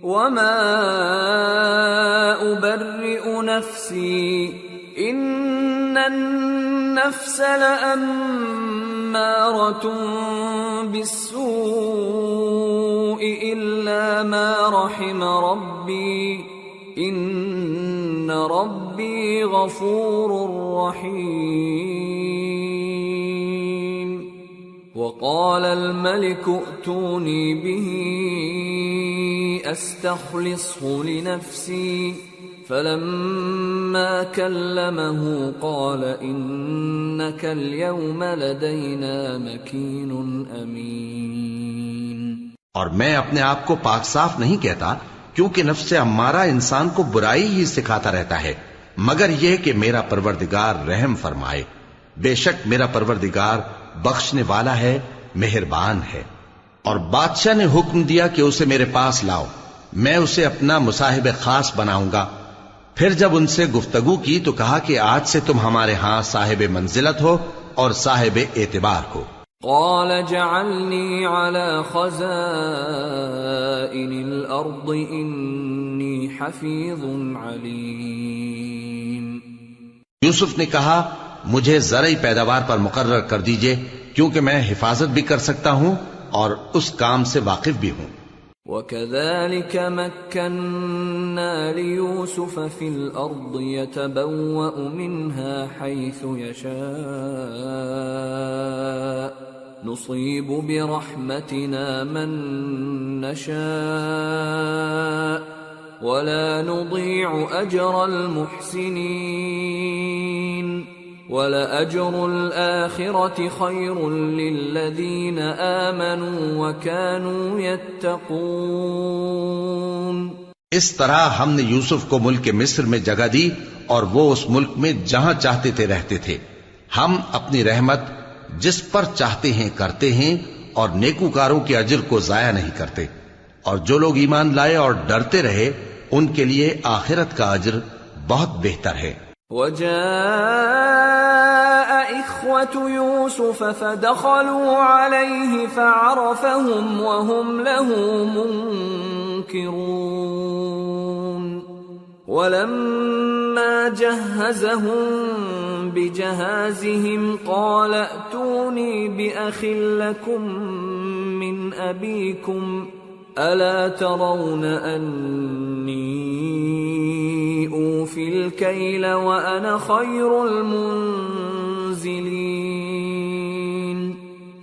وما أبرئ نفسي إن النفس لأمارة بالسوء إلا ما رحم ربي إن ربي غفور رحيم وقال الملك ائتوني به استخلصه لنفسي فلما كلمه قال إنك اليوم لدينا مكين أمين۔ اور میں اپنے آپ کو پاک صاف نہیں کہتا، کیونکہ نفس امارہ انسان کو برائی ہی سکھاتا رہتا ہے، مگر یہ کہ میرا پروردگار رحم فرمائے۔ بے شک میرا پروردگار بخشنے والا ہے، مہربان ہے۔ اور بادشاہ نے حکم دیا کہ اسے میرے پاس لاؤ، میں اسے اپنا مصاحب خاص بناؤں گا۔ پھر جب ان سے گفتگو کی تو کہا کہ آج سے تم ہمارے ہاں صاحب منزلت ہو اور صاحب اعتبار ہو۔ قال جعلني على خزائن الأرض إني حفيظ عليم۔ یوسف نے کہا مجھے زرعی پیداوار پر مقرر کر دیجئے، کیونکہ میں حفاظت بھی کر سکتا ہوں اور اس کام سے واقف بھی ہوں۔ وَكَذَلِكَ مَكَّنَّا لِيُوسُفَ فِي الْأَرْضِ يَتَبَوَّأُ مِنْهَا حَيْثُ يَشَاءُ نُصِيبُ بِرَحْمَتِنَا مَن نَّشَاءُ وَلَا نُضِيعُ أَجْرَ الْمُحْسِنِينَ وَلَأَجْرُ الْآخِرَةِ خَيْرٌ لِّلَّذِينَ آمَنُوا وَكَانُوا يَتَّقُونَ۔ اس طرح ہم نے یوسف کو ملک مصر میں جگہ دی اور وہ اس ملک میں جہاں چاہتے تھے رہتے تھے۔ ہم اپنی رحمت جس پر چاہتے ہیں کرتے ہیں اور نیکوکاروں کے اجر کو ضائع نہیں کرتے، اور جو لوگ ایمان لائے اور ڈرتے رہے ان کے لیے آخرت کا اجر بہت بہتر ہے۔ وجاء إخوة يوسف فدخلوا عليه فعرفهم وهم له منكرون ولما جهزهم بجهازهم قال ائتوني بأخ لكم من أبيكم ألا ترون أني أوفي الكيل وأنا خير المنزلين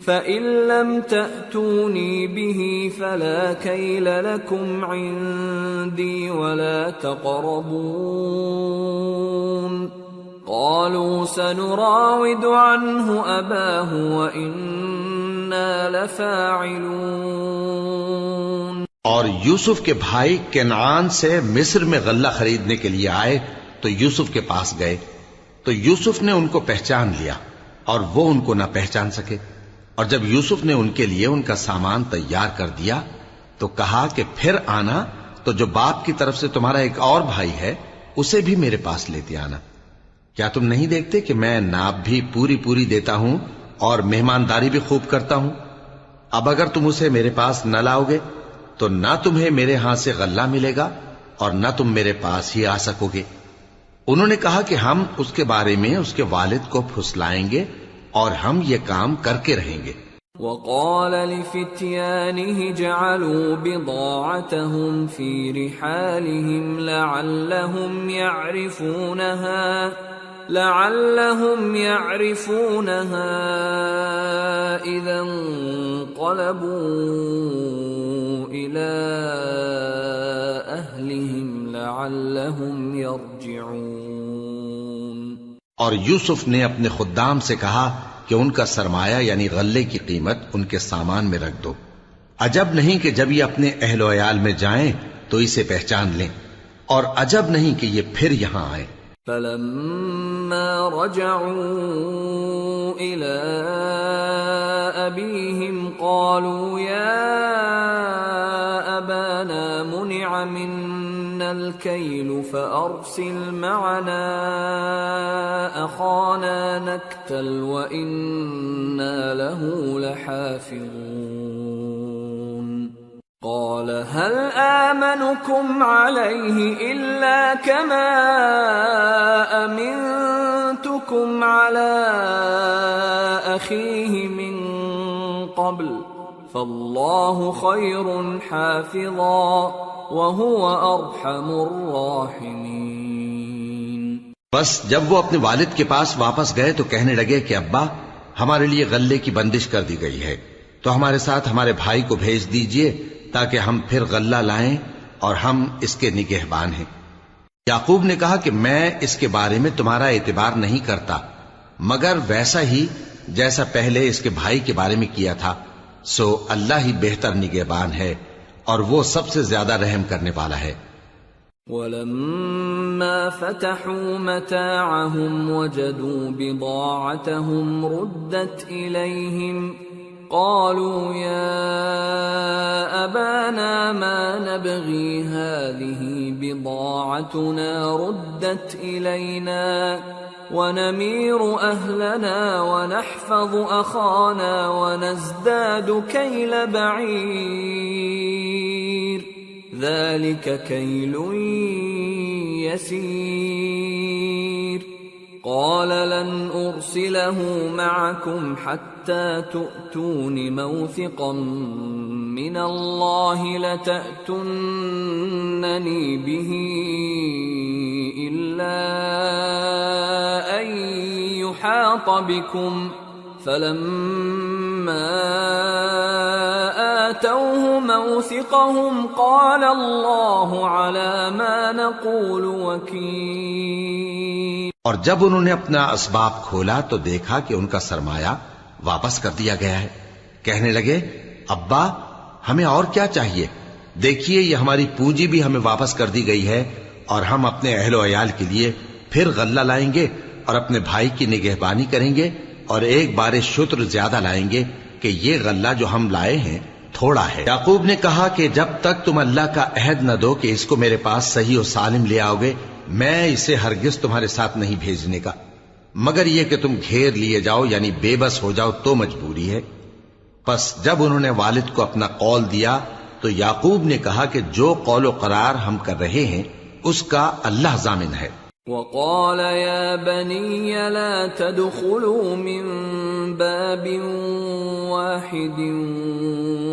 فإن لم تأتوني به فلا كيل لكم عندي ولا تقربون قالوا سنراود عنه أباه وإنا لفاعلون۔ اور یوسف کے بھائی کنعان سے مصر میں غلہ خریدنے کے لیے آئے تو یوسف کے پاس گئے تو یوسف نے ان کو پہچان لیا اور وہ ان کو نہ پہچان سکے، اور جب یوسف نے ان کے لیے ان کا سامان تیار کر دیا تو کہا کہ پھر آنا تو جو باپ کی طرف سے تمہارا ایک اور بھائی ہے اسے بھی میرے پاس لیتے آنا۔ کیا تم نہیں دیکھتے کہ میں ناب بھی پوری پوری دیتا ہوں اور مہمانداری بھی خوب کرتا ہوں؟ اب اگر تم اسے میرے پاس نہ لاؤ گے تو نہ تمہیں میرے ہاں سے غلہ ملے گا اور نہ تم میرے پاس ہی آ سکو گے۔ انہوں نے کہا کہ ہم اس کے بارے میں اس کے والد کو پھسلائیں گے اور ہم یہ کام کر کے رہیں گے۔ وقال لفتيانه جعلوا بضاعتهم في رحالهم لعلهم يعرفونها إذا انقلبوا إلى أهلهم لعلهم يرجعون۔ اور یوسف نے اپنے خدام سے کہا کہ ان کا سرمایہ یعنی غلے کی قیمت ان کے سامان میں رکھ دو، عجب نہیں کہ جب یہ اپنے اہل و عیال میں جائیں تو اسے پہچان لیں، اور عجب نہیں کہ یہ پھر یہاں آئیں۔ فلما رجعوا إلى أبيهم قالوا يا أبانا منع منا الكيل فأرسل معنا أخانا نكتل وإنا له لحافظون۔ قال هل آمنكم عليه إلا كما أمنتكم على أخيه من قبل فالله خير حافظا وهو أرحم الراحمين۔ بس جب وہ اپنے والد کے پاس واپس گئے تو کہنے لگے کہ ابا ہمارے لیے غلے کی بندش کر دی گئی ہے، تو ہمارے ساتھ ہمارے بھائی کو بھیج دیجئے تاکہ ہم پھر غلہ لائیں اور ہم اس کے نگہبان ہیں۔ یعقوب نے کہا کہ میں اس کے بارے میں تمہارا اعتبار نہیں کرتا مگر ویسا ہی جیسا پہلے اس کے بھائی کے بارے میں کیا تھا، سو اللہ ہی بہتر نگہبان ہے اور وہ سب سے زیادہ رحم کرنے والا ہے۔ وَلَمَّا فَتَحُوا مَتَاعَهُمْ وَجَدُوا بِضَاعَتَهُمْ رُدَّتْ إِلَيْهِمْ قالوا يا أبانا ما نبغي هذه بضاعتنا ردت إلينا ونمير أهلنا ونحفظ أخانا ونزداد كيل بعير ذلك كيل يسير قال لن أرسله معكم حتى تؤتون موثقا من الله لتأتونني به إلا أن يحاط بكم فلما آتوه موثقهم قال الله على ما نقول وكيل۔ اور جب انہوں نے اپنا اسباب کھولا تو دیکھا کہ ان کا سرمایہ واپس کر دیا گیا ہے۔ کہنے لگے ابا ہمیں اور کیا چاہیے، دیکھیے یہ ہماری پونجی بھی ہمیں واپس کر دی گئی ہے اور ہم اپنے اہل و عیال کے لیے پھر غلہ لائیں گے اور اپنے بھائی کی نگہبانی کریں گے اور ایک بار شتر زیادہ لائیں گے کہ یہ غلہ جو ہم لائے ہیں تھوڑا ہے۔ یعقوب نے کہا کہ جب تک تم اللہ کا عہد نہ دو کہ اس کو میرے پاس صحیح و سالم لے آؤ گے میں اسے ہرگز تمہارے ساتھ نہیں بھیجنے کا، مگر یہ کہ تم گھیر لیے جاؤ یعنی بے بس ہو جاؤ تو مجبوری ہے۔ پس جب انہوں نے والد کو اپنا قول دیا تو یعقوب نے کہا کہ جو قول و قرار ہم کر رہے ہیں اس کا اللہ ضامن ہے۔ وقال يا بني لا تدخلوا من باب واحد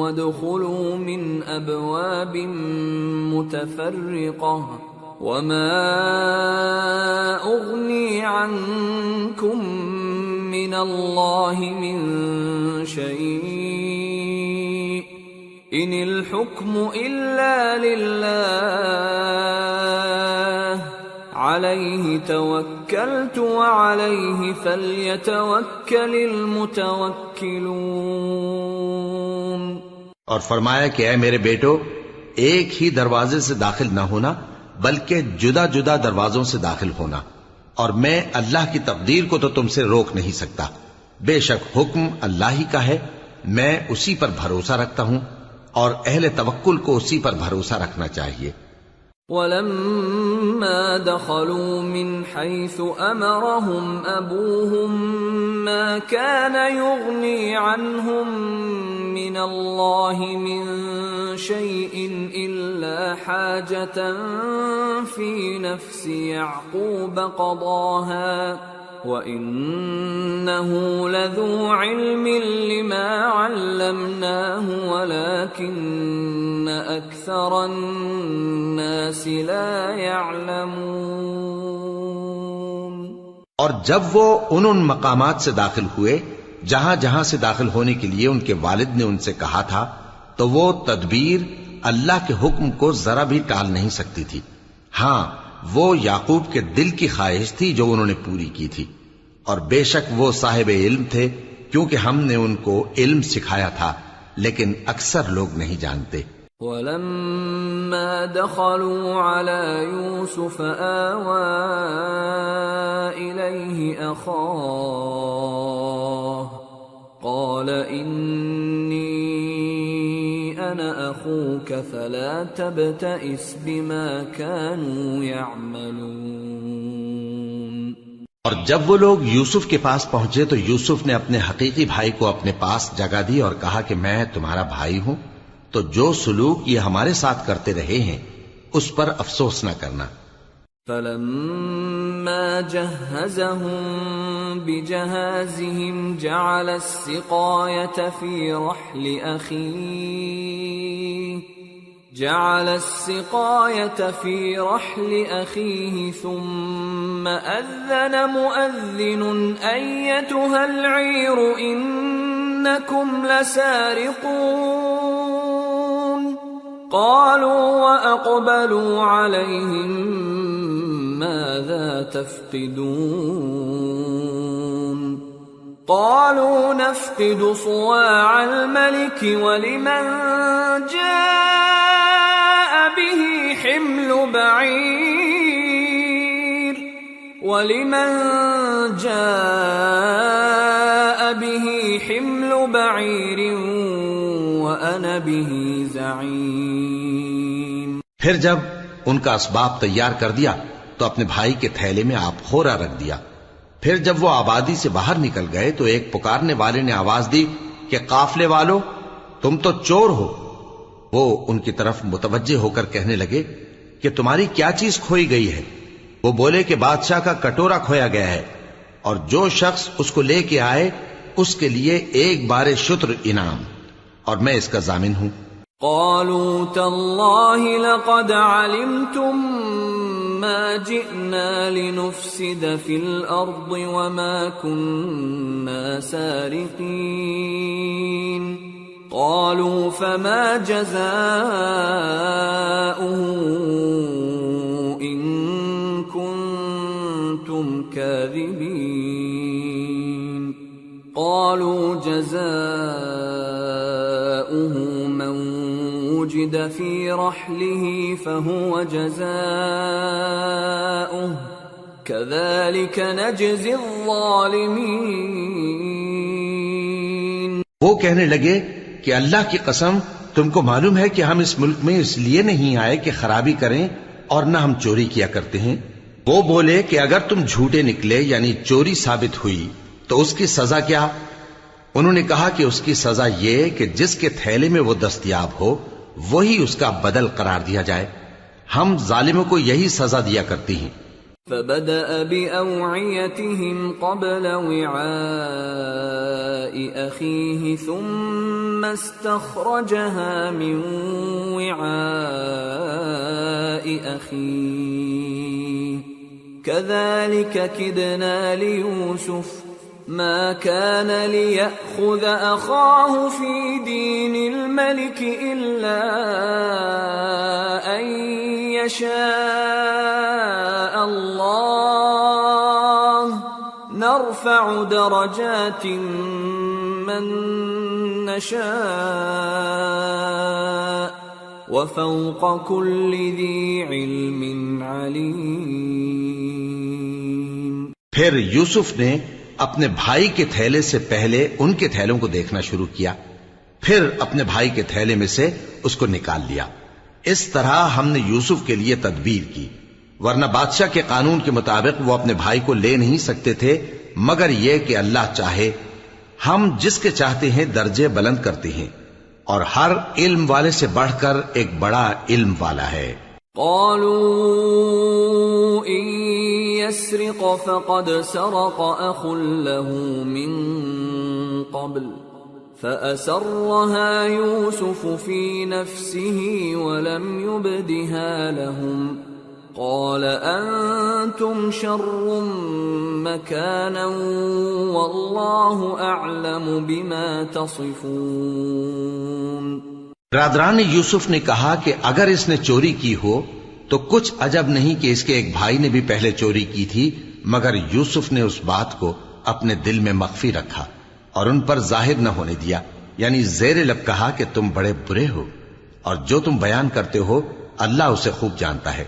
وادخلوا من أبواب متفرقة وما أغني عنكم من الله من شيء إن الحكم إلا لله عليه توكلت وعليه فليتوكل المتوكلون۔ اور فرمایا کہ اے میرے بیٹو ایک ہی دروازے سے داخل نہ ہونا بلکہ جدا جدا دروازوں سے داخل ہونا، اور میں اللہ کی تقدیر کو تو تم سے روک نہیں سکتا، بے شک حکم اللہ ہی کا ہے، میں اسی پر بھروسہ رکھتا ہوں اور اہل توکل کو اسی پر بھروسہ رکھنا چاہیے۔ وَلَمَّا دَخَلُوا مِنْ حَيْثُ أَمَرَهُمْ أَبُوهُمْ مَا كَانَ يُغْنِي عَنْهُمْ مِنَ اللَّهِ مِنْ شَيْءٍ إِلَّا حَاجَةً فِي نَفْسِ يَعْقُوبَ قَضَاهَا وَإِنَّهُ لَذُو عِلْمٍ لِمَا عَلَّمْنَاهُ وَلَكِنَّ أَكْثَرَ النَّاسِ لَا يَعْلَمُونَ۔ اور جب وہ ان مقامات سے داخل ہوئے جہاں جہاں سے داخل ہونے کے لیے ان کے والد نے ان سے کہا تھا تو وہ تدبیر اللہ کے حکم کو ذرا بھی ٹال نہیں سکتی تھی، ہاں وہ یعقوب کے دل کی خواہش تھی جو انہوں نے پوری کی تھی، اور بے شک وہ صاحب علم تھے کیونکہ ہم نے ان کو علم سکھایا تھا، لیکن اکثر لوگ نہیں جانتے۔ وَلَمَّا دَخَلُوا عَلَى يُوسُفَ آوَى إِلَيْهِ أَخَاهُ قَالَ إِنِّي أَنَا أَخُوكَ فَلَا تَبْتَئِسْ بِمَا كَانُوا يَعْمَلُونَ۔ اور جب وہ لوگ یوسف کے پاس پہنچے تو یوسف نے اپنے حقیقی بھائی کو اپنے پاس جگہ دی اور کہا کہ میں تمہارا بھائی ہوں، تو جو سلوک یہ ہمارے ساتھ کرتے رہے ہیں اس پر افسوس نہ کرنا۔ فلما جهزهم بجهازهم جعل السقاية في رحل أخيه ثم أذن مؤذن أيتها العير إنكم لسارقون قالوا وأقبلوا عليهم ماذا تفقدون قالوا نفقد صواع الملك ولمن جاء به حمل بعير وأنا به زعيم۔ پھر جب ان کا اسباب تیار کر دیا تو اپنے بھائی کے تھیلے میں آپ خورا رکھ دیا۔ پھر جب وہ آبادی سے باہر نکل گئے تو ایک پکارنے والے نے آواز دی کہ قافلے والو تم تو چور ہو۔ وہ ان کی طرف متوجہ ہو کر کہنے لگے کہ تمہاری کیا چیز کھوئی گئی ہے؟ وہ بولے کہ بادشاہ کا کٹورا کھویا گیا ہے، اور جو شخص اس کو لے کے آئے اس کے لیے ایک بار شتر انعام، اور میں اس کا ضامن ہوں۔ قالوا تالله لقد علمتم ما جئنا لنفسد في الأرض وما كنا سارقين قالوا فما جزاؤه إن كنتم كاذبين قالوا جزاؤه من وجد في رحله فهو جزاؤه كذلك نجزي الظالمين۔ وہ کہنے لگے کہ اللہ کی قسم تم کو معلوم ہے کہ ہم اس ملک میں اس لیے نہیں آئے کہ خرابی کریں اور نہ ہم چوری کیا کرتے ہیں۔ وہ بولے کہ اگر تم جھوٹے نکلے یعنی چوری ثابت ہوئی تو اس کی سزا کیا؟ انہوں نے کہا کہ اس کی سزا یہ کہ جس کے تھیلے میں وہ دستیاب ہو وہی اس کا بدل قرار دیا جائے، ہم ظالموں کو یہی سزا دیا کرتی ہیں۔ فبدأ بأوعيتهم قبل وعاء أخيه ثم استخرجها من وعاء أخيه كذلك كدنا ليوسف ما كان ليأخذ أخاه في دين الملك إلا أن يشاء الله نرفع درجات من نشاء وفوق كل ذي علم عليم۔ پھر یوسف نے اپنے بھائی کے تھیلے سے پہلے ان کے تھیلوں کو دیکھنا شروع کیا، پھر اپنے بھائی کے تھیلے میں سے اس کو نکال لیا۔ اس طرح ہم نے یوسف کے لیے تدبیر کی، ورنہ بادشاہ کے قانون کے مطابق وہ اپنے بھائی کو لے نہیں سکتے تھے مگر یہ کہ اللہ چاہے۔ ہم جس کے چاہتے ہیں درجے بلند کرتے ہیں، اور ہر علم والے سے بڑھ کر ایک بڑا علم والا ہے۔ قالوا إن يسرق فقد سرق أخ له من قبل فأسرها يوسف في نفسه ولم يبدها لهم قال أنتم شر مكانا والله أعلم بما تصفون۔ برادران یوسف نے کہا کہ اگر اس نے چوری کی ہو تو کچھ عجب نہیں کہ اس کے ایک بھائی نے بھی پہلے چوری کی تھی، مگر یوسف نے اس بات کو اپنے دل میں مخفی رکھا اور ان پر ظاہر نہ ہونے دیا، یعنی زیر لب کہا کہ تم بڑے برے ہو اور جو تم بیان کرتے ہو اللہ اسے خوب جانتا ہے۔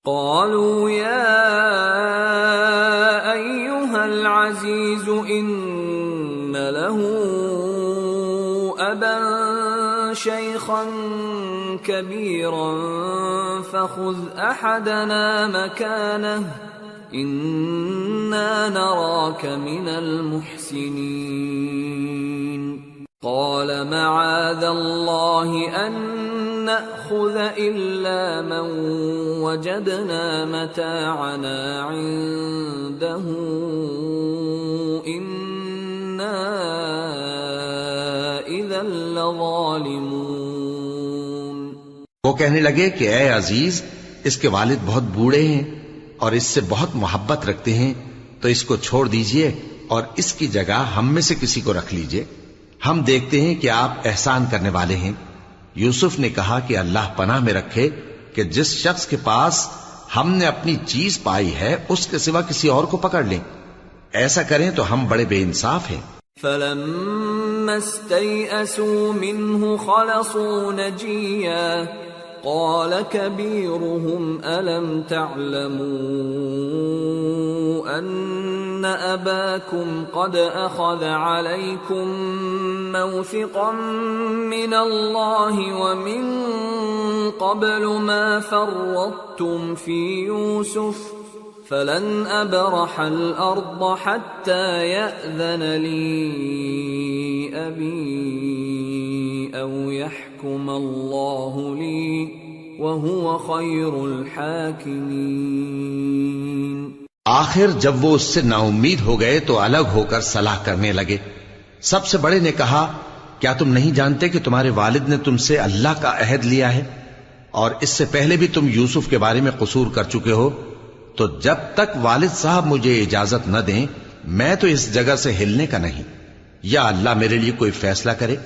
قالوا يا أيها العزيز إن له أبا شيخا كبيرا فخذ أحدنا مكانه إنا نراك من المحسنين۔ قال معاذ الله أن نأخذ إلا من وجدنا متاعنا عنده إنا إذا لظالمون. وہ کہنے لگے کہ اے عزیز، اس کے والد بہت بوڑھے ہیں اور اس سے بہت محبت رکھتے ہیں، تو اس کو چھوڑ دیجئے اور اس کی جگہ ہم میں سے کسی کو رکھ لیجئے، ہم دیکھتے ہیں کہ آپ احسان کرنے والے ہیں. یوسف نے کہا کہ اللہ پناہ میں رکھے کہ جس شخص کے پاس ہم نے اپنی چیز پائی ہے اس کے سوا کسی اور کو پکڑ لیں. ایسا کریں تو ہم بڑے بے انصاف ہیں. فَلَمَّا اسْتَيْأَسُوا مِنْهُ خَلَصُوا نَجِيًّا قَالَ كَبِيرُهُمْ أَلَمْ تَعْلَمُوا أَنَّ أَبَاكُمْ قَدْ أَخَذَ عَلَيْكُمْ مَوْثِقًا مِّنَ اللَّهِ وَمِن قَبْلُ مَا فَرَّطتُمْ فِي يُوسُفَ فَلَنْ أَبْرَحَ الْأَرْضَ حَتَّى يَأْذَنَ لِي أَبِي أَوْ يَحْكُمَ اللَّهُ لِي وَهُوَ خَيْرُ الْحَاكِمِينَ. آخر جب وہ اس سے نا امید ہو گئے تو الگ ہو کر صلاح کرنے لگے. سب سے بڑے نے کہا، کیا تم نہیں جانتے کہ تمہارے والد نے تم سے اللہ کا عہد لیا ہے اور اس سے پہلے بھی تم یوسف کے بارے میں قصور کر چکے ہو؟ تو جب تک والد صاحب مجھے اجازت نہ دیں میں تو اس جگہ سے ہلنے کا نہیں، یا اللہ میرے لیے کوئی فیصلہ کرے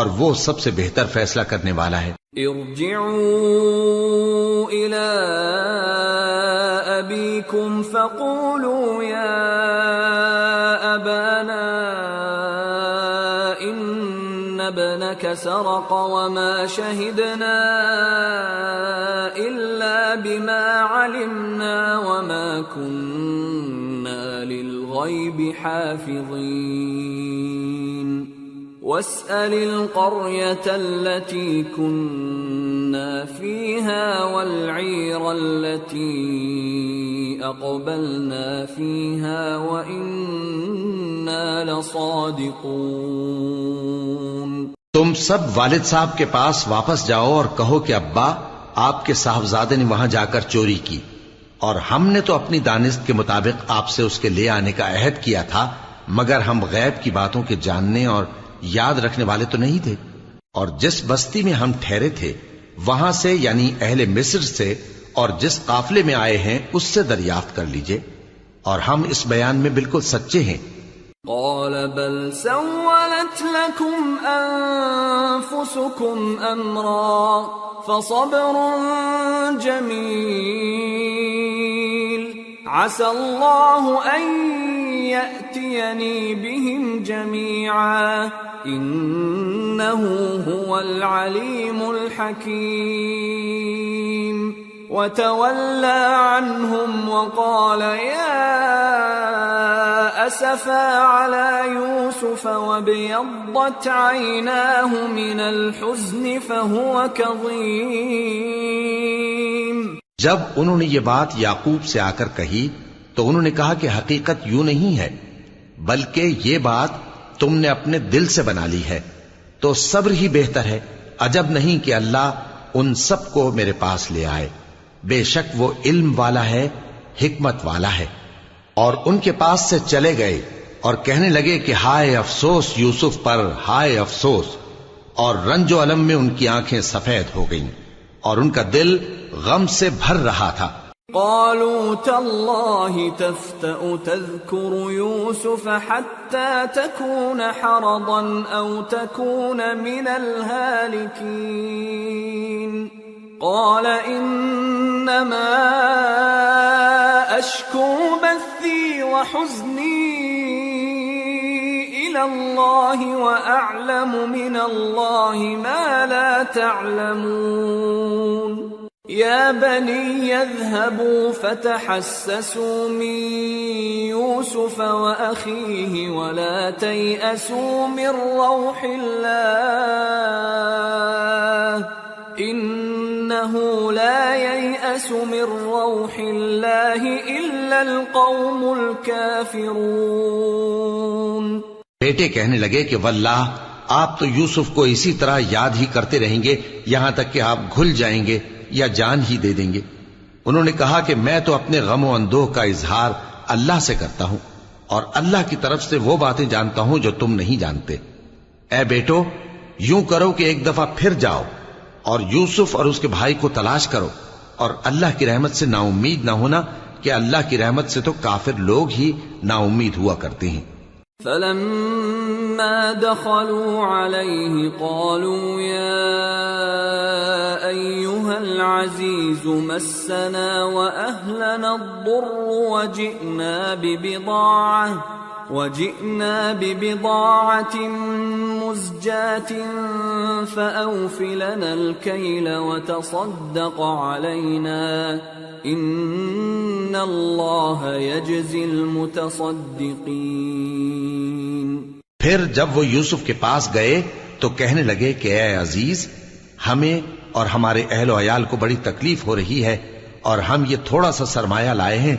اور وہ سب سے بہتر فیصلہ کرنے والا ہے. ارجعوا إلى أبيكم فقولوا يا أبانا إن ابنك سرق وما شهدنا إلا بما علمنا وما كنا للغيب حافظين واسأل القرية التي كنا فيها والعير التي أقبلنا فيها وإنا لصادقون. تم سب والد صاحب کے پاس واپس جاؤ اور کہو کہ ابا، آپ کے صاحبزادے نے وہاں جا کر چوری کی اور ہم نے تو اپنی دانست کے مطابق آپ سے اس کے لے آنے کا عہد کیا تھا، مگر ہم غیب کی باتوں کے جاننے اور یاد رکھنے والے تو نہیں تھے. اور جس بستی میں ہم ٹھہرے تھے وہاں سے یعنی اہل مصر سے اور جس قافلے میں آئے ہیں اس سے دریافت کر لیجئے، اور ہم اس بیان میں بالکل سچے ہیں. قال بل سولت لكم أنفسكم أمرا فصبر جميل عسى الله أن يأتيني بهم جميعا إنه هو العليم الحكيم. وتولى عنهم وقال يا أسفا على يوسف وابيضت عيناه من الحزن فهو كظيم. جب انہوں نے یہ بات یعقوب سے آ کر کہی تو انہوں نے کہا کہ حقیقت یوں نہیں ہے، بلکہ یہ بات تم نے اپنے دل سے بنا لی ہے، تو صبر ہی بہتر ہے. عجب نہیں کہ اللہ ان سب کو میرے پاس لے آئے، بے شک وہ علم والا ہے، حکمت والا ہے. اور ان کے پاس سے چلے گئے اور کہنے لگے کہ ہائے افسوس یوسف پر، ہائے افسوس، اور رنج و الم میں ان کی آنکھیں سفید ہو گئیں اور ان کا دل غم سے بھر رہا تھا. قالوا تالله تفتأ تذكر يوسف حتى تكون حرضا أو تكون من الهالكين قال إنما أشكو بثي وحزني إلى الله وأعلم من الله ما لا تعلمون. يا بني اذهبوا فتحسسوا من يوسف وأخيه ولا تيأسوا من روح الله إنه لا ييأس من روح الله إلا القوم الكافرون. بیٹے کہنے لگے کہ واللہ آپ تو یوسف کو اسی طرح یاد ہی کرتے رہیں گے یہاں تک کہ آپ گھل جائیں گے یا جان ہی دے دیں گے۔ انہوں نے کہا کہ میں تو اپنے غم و اندوہ کا اظہار اللہ سے کرتا ہوں اور اللہ کی طرف سے وہ باتیں جانتا ہوں جو تم نہیں جانتے۔ اے بیٹو، یوں کرو کہ ایک دفعہ پھر جاؤ اور یوسف اور اس کے بھائی کو تلاش کرو، اور اللہ کی رحمت سے نا امید نہ ہونا کہ اللہ کی رحمت سے تو کافر لوگ ہی نا امید ہوا کرتے ہیں۔ فلما دخلوا عليه قالوا يا أيها العزيز مسنا وأهلنا الضر وجئنا ببضاعة مزجاة فأوف لنا الكيل وتصدق علينا إن الله يجزي المتصدقين۔ پھر جب وہ یوسف کے پاس گئے تو کہنے لگے کہ اے عزیز، ہمیں اور ہمارے اہل و عیال کو بڑی تکلیف ہو رہی ہے اور ہم یہ تھوڑا سا سرمایہ لائے ہیں،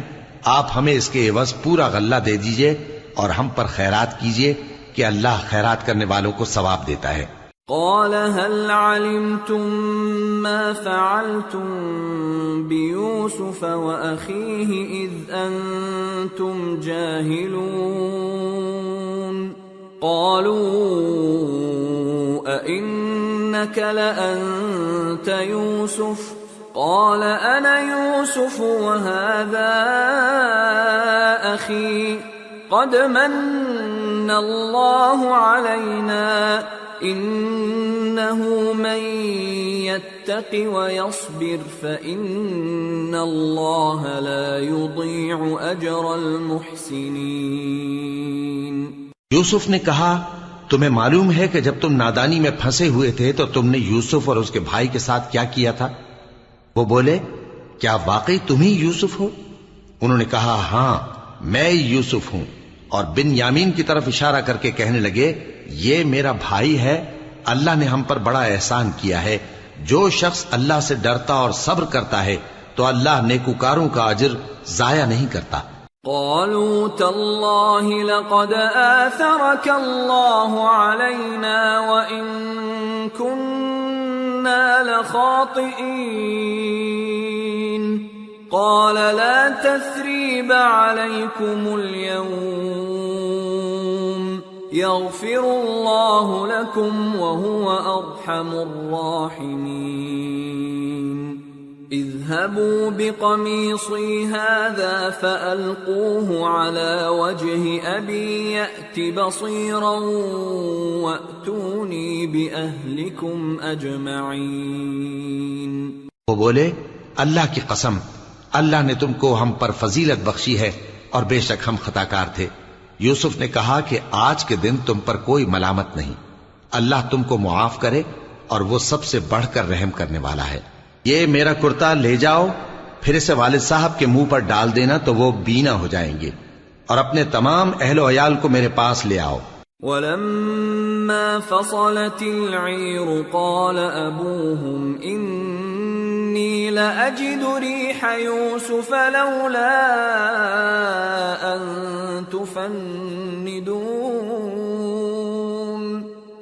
آپ ہمیں اس کے عوض پورا غلہ دے دیجئے اور ہم پر خیرات کیجئے کہ اللہ خیرات کرنے والوں کو ثواب دیتا ہے۔ قال هل علمتم ما فعلتم بيوسف وأخيه إذ أنتم جاهلون؟ قالوا أئنك لأنت يوسف؟ قال أنا يوسف وهذا أخي قد من الله علينا إنه من يتق ويصبر فإن الله لا يضيع أجر المحسنين۔ یوسف نے کہا تمہیں معلوم ہے کہ جب تم نادانی میں پھنسے ہوئے تھے تو تم نے یوسف اور اس کے بھائی کے ساتھ کیا کیا تھا؟ وہ بولے کیا واقعی تم ہی یوسف ہو؟ انہوں نے کہا ہاں میں یوسف ہوں، اور بن یامین کی طرف اشارہ کر کے کہنے لگے یہ میرا بھائی ہے، اللہ نے ہم پر بڑا احسان کیا ہے، جو شخص اللہ سے ڈرتا اور صبر کرتا ہے تو اللہ نیکوکاروں کا اجر ضائع نہیں کرتا۔ قالوا تالله لقد آثرك الله علينا وإن كنا لخاطئين قال لا تثريب عليكم اليوم يغفر الله لكم وهو أرحم الراحمين اذهبوا بقميصي هذا فألقوه على وجه أبي يأت بصيرا وأتوني بأهلكم أجمعين۔ وہ بولے اللہ کی قسم، اللہ نے تم کو ہم پر فضیلت بخشی ہے اور بے شک ہم خطا کار تھے۔ یوسف نے کہا کہ آج کے دن تم پر کوئی ملامت نہیں، اللہ تم کو معاف کرے اور وہ سب سے بڑھ کر رحم کرنے والا ہے۔ یہ میرا کرتا لے جاؤ، پھر اسے والد صاحب کے منہ پر ڈال دینا تو وہ بینا ہو جائیں گے، اور اپنے تمام اہل و عیال کو میرے پاس لے آؤ۔ وَلَمَّا فَصَلَتِ الْعِيرُ قَالَ أَبُوهُمْ إِنِّي لَأَجِدُ رِيحَ يُوسُفَ لَوْلَا أَن تُفَنِّدُونَ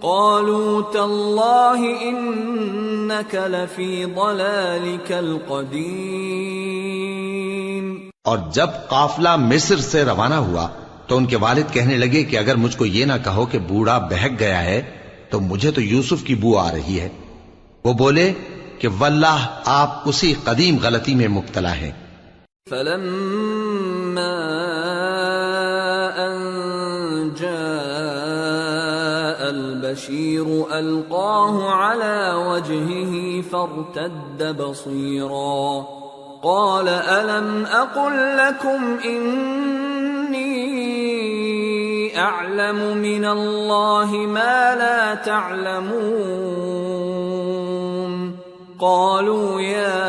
قَالُوا تَاللَّهِ إِنَّكَ لَفِي ضَلَالِكَ الْقَدِيمِ۔ اور جب قافلہ مصر سے روانہ ہوا تو ان کے والد کہنے لگے کہ اگر مجھ کو یہ نہ کہو کہ بوڑھا بہک گیا ہے تو مجھے تو یوسف کی بو آ رہی ہے۔ وہ بولے کہ واللہ آپ اسی قدیم غلطی میں مبتلا ہیں۔ فَلَمَّا أَن جَاءَ الْبَشِيرُ أَلْقَاهُ عَلَى وَجْهِهِ فَارْتَدَّ بَصِيرًا قَالَ أَلَمْ أَقُلْ لَكُمْ إِنِّي أَعْلَمُ مِنَ اللَّهِ مَا لَا تَعْلَمُونَ قَالُوا يَا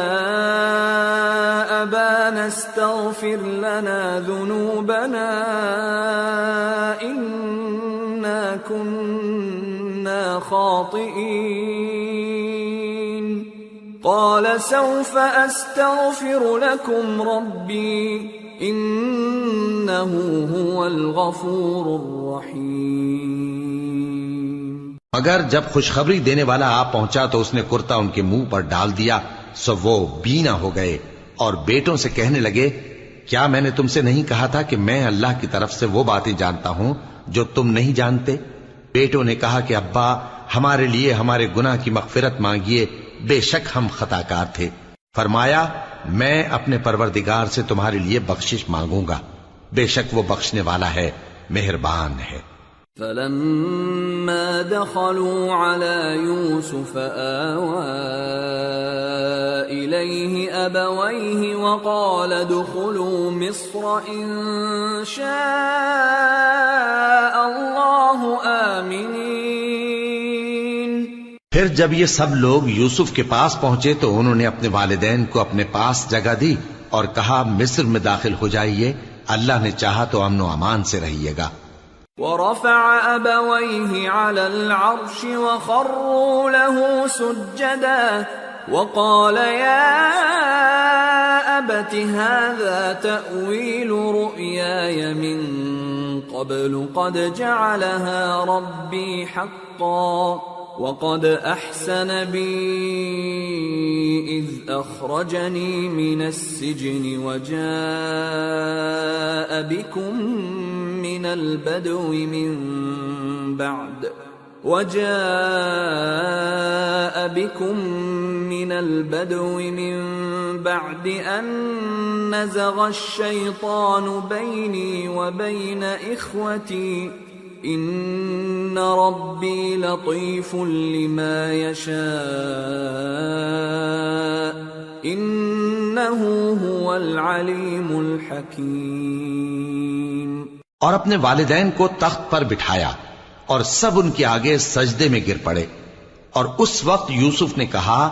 أَبَانَا اسْتَغْفِرْ لَنَا ذُنُوبَنَا إِنَّا كُنَّا خَاطِئِينَ قَالَ سَوْفَ أَسْتَغْفِرُ لَكُمْ رَبِّي إِنَّهُ هُوَ الْغَفُورُ الرَّحِيمُ۔ مگر جب خوشخبری دینے والا آ پہنچا تو اس نے کرتا ان کے منہ پر ڈال دیا، سو وہ بینا ہو گئے اور بیٹوں سے کہنے لگے، کیا میں نے تم سے نہیں کہا تھا کہ میں اللہ کی طرف سے وہ باتیں جانتا ہوں جو تم نہیں جانتے؟ بیٹوں نے کہا کہ ابا، ہمارے لیے ہمارے گناہ کی مغفرت مانگیے، بے شک ہم خطاکار تھے۔ فرمایا، میں اپنے پروردگار سے تمہارے لیے بخشش مانگوں گا، بے شک وہ بخشنے والا ہے، مہربان ہے۔ فلما دخلوا على يوسف آوى إليه أبويه وقال ادخلوا مصر إن شاء الله آمنين۔ پھر جب یہ سب لوگ یوسف کے پاس پہنچے تو انہوں نے اپنے والدین کو اپنے پاس جگہ دی اور کہا، مصر میں داخل ہو جائیے، اللہ نے چاہا تو امن و امان سے رہیے گا۔ ورفع أبويه على العرش وخروا له سجدا وقال يا أبت هذا تأويل رؤياي من قبل قد جعلها ربي حقا وقد أحسن بي إذ أخرجني من السجن وجاء بكم من البدو من بعد أن نزغ الشيطان بيني وبين إخوتي إن ربي لطيف لما يشاء إنه هو العليم الحكيم۔ اور اپنے والدین کو تخت پر بٹھایا اور سب ان کے آگے سجدے میں گر پڑے، اور اس وقت یوسف نے کہا،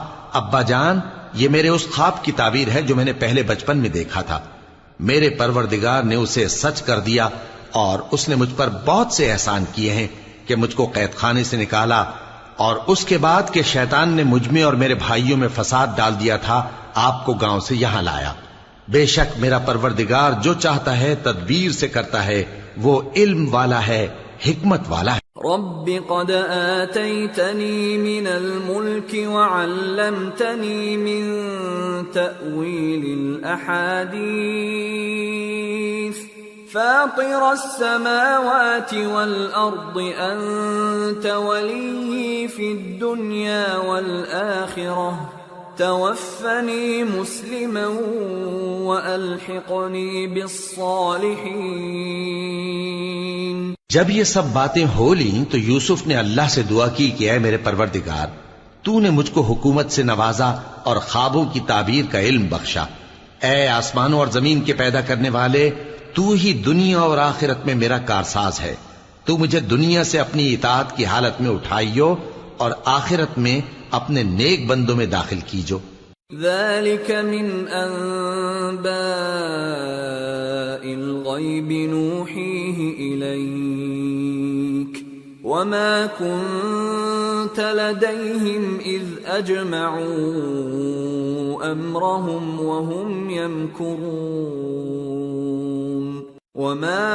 ابا جان، یہ میرے اس خواب کی تعبیر ہے جو میں نے پہلے بچپن میں دیکھا تھا۔ میرے پروردگار نے اسے سچ کر دیا اور اس نے مجھ پر بہت سے احسان کیے ہیں کہ مجھ کو قید خانے سے نکالا، اور اس کے بعد کہ شیطان نے مجھ میں اور میرے بھائیوں میں فساد ڈال دیا تھا، آپ کو گاؤں سے یہاں لایا۔ بے شک میرا پروردگار جو چاہتا ہے تدبیر سے کرتا ہے، وہ علم والا ہے، حکمت والا ہے۔ رب قد آتيتني من الملك وعلمتني من تأويل الأحاديث فاطر السماوات والأرض أنت ولي في الدنيا والآخرة توفني مسلما وألحقني بالصالحين۔ جب یہ سب باتیں ہو لیں تو یوسف نے اللہ سے دعا کی کہ اے میرے پروردگار، تو نے مجھ کو حکومت سے نوازا اور خوابوں کی تعبیر کا علم بخشا۔ اے آسمانوں اور زمین کے پیدا کرنے والے، تو ہی دنیا اور آخرت میں میرا کارساز ہے۔ تو مجھے دنیا سے اپنی اطاعت کی حالت میں اٹھائیو اور آخرت میں اپنے نیک بندوں میں داخل کیجو۔ ذلك من أنباء الغيب نوحيه إليك وما كنت لديهم إذ أجمعوا أمرهم وهم يمكرون وما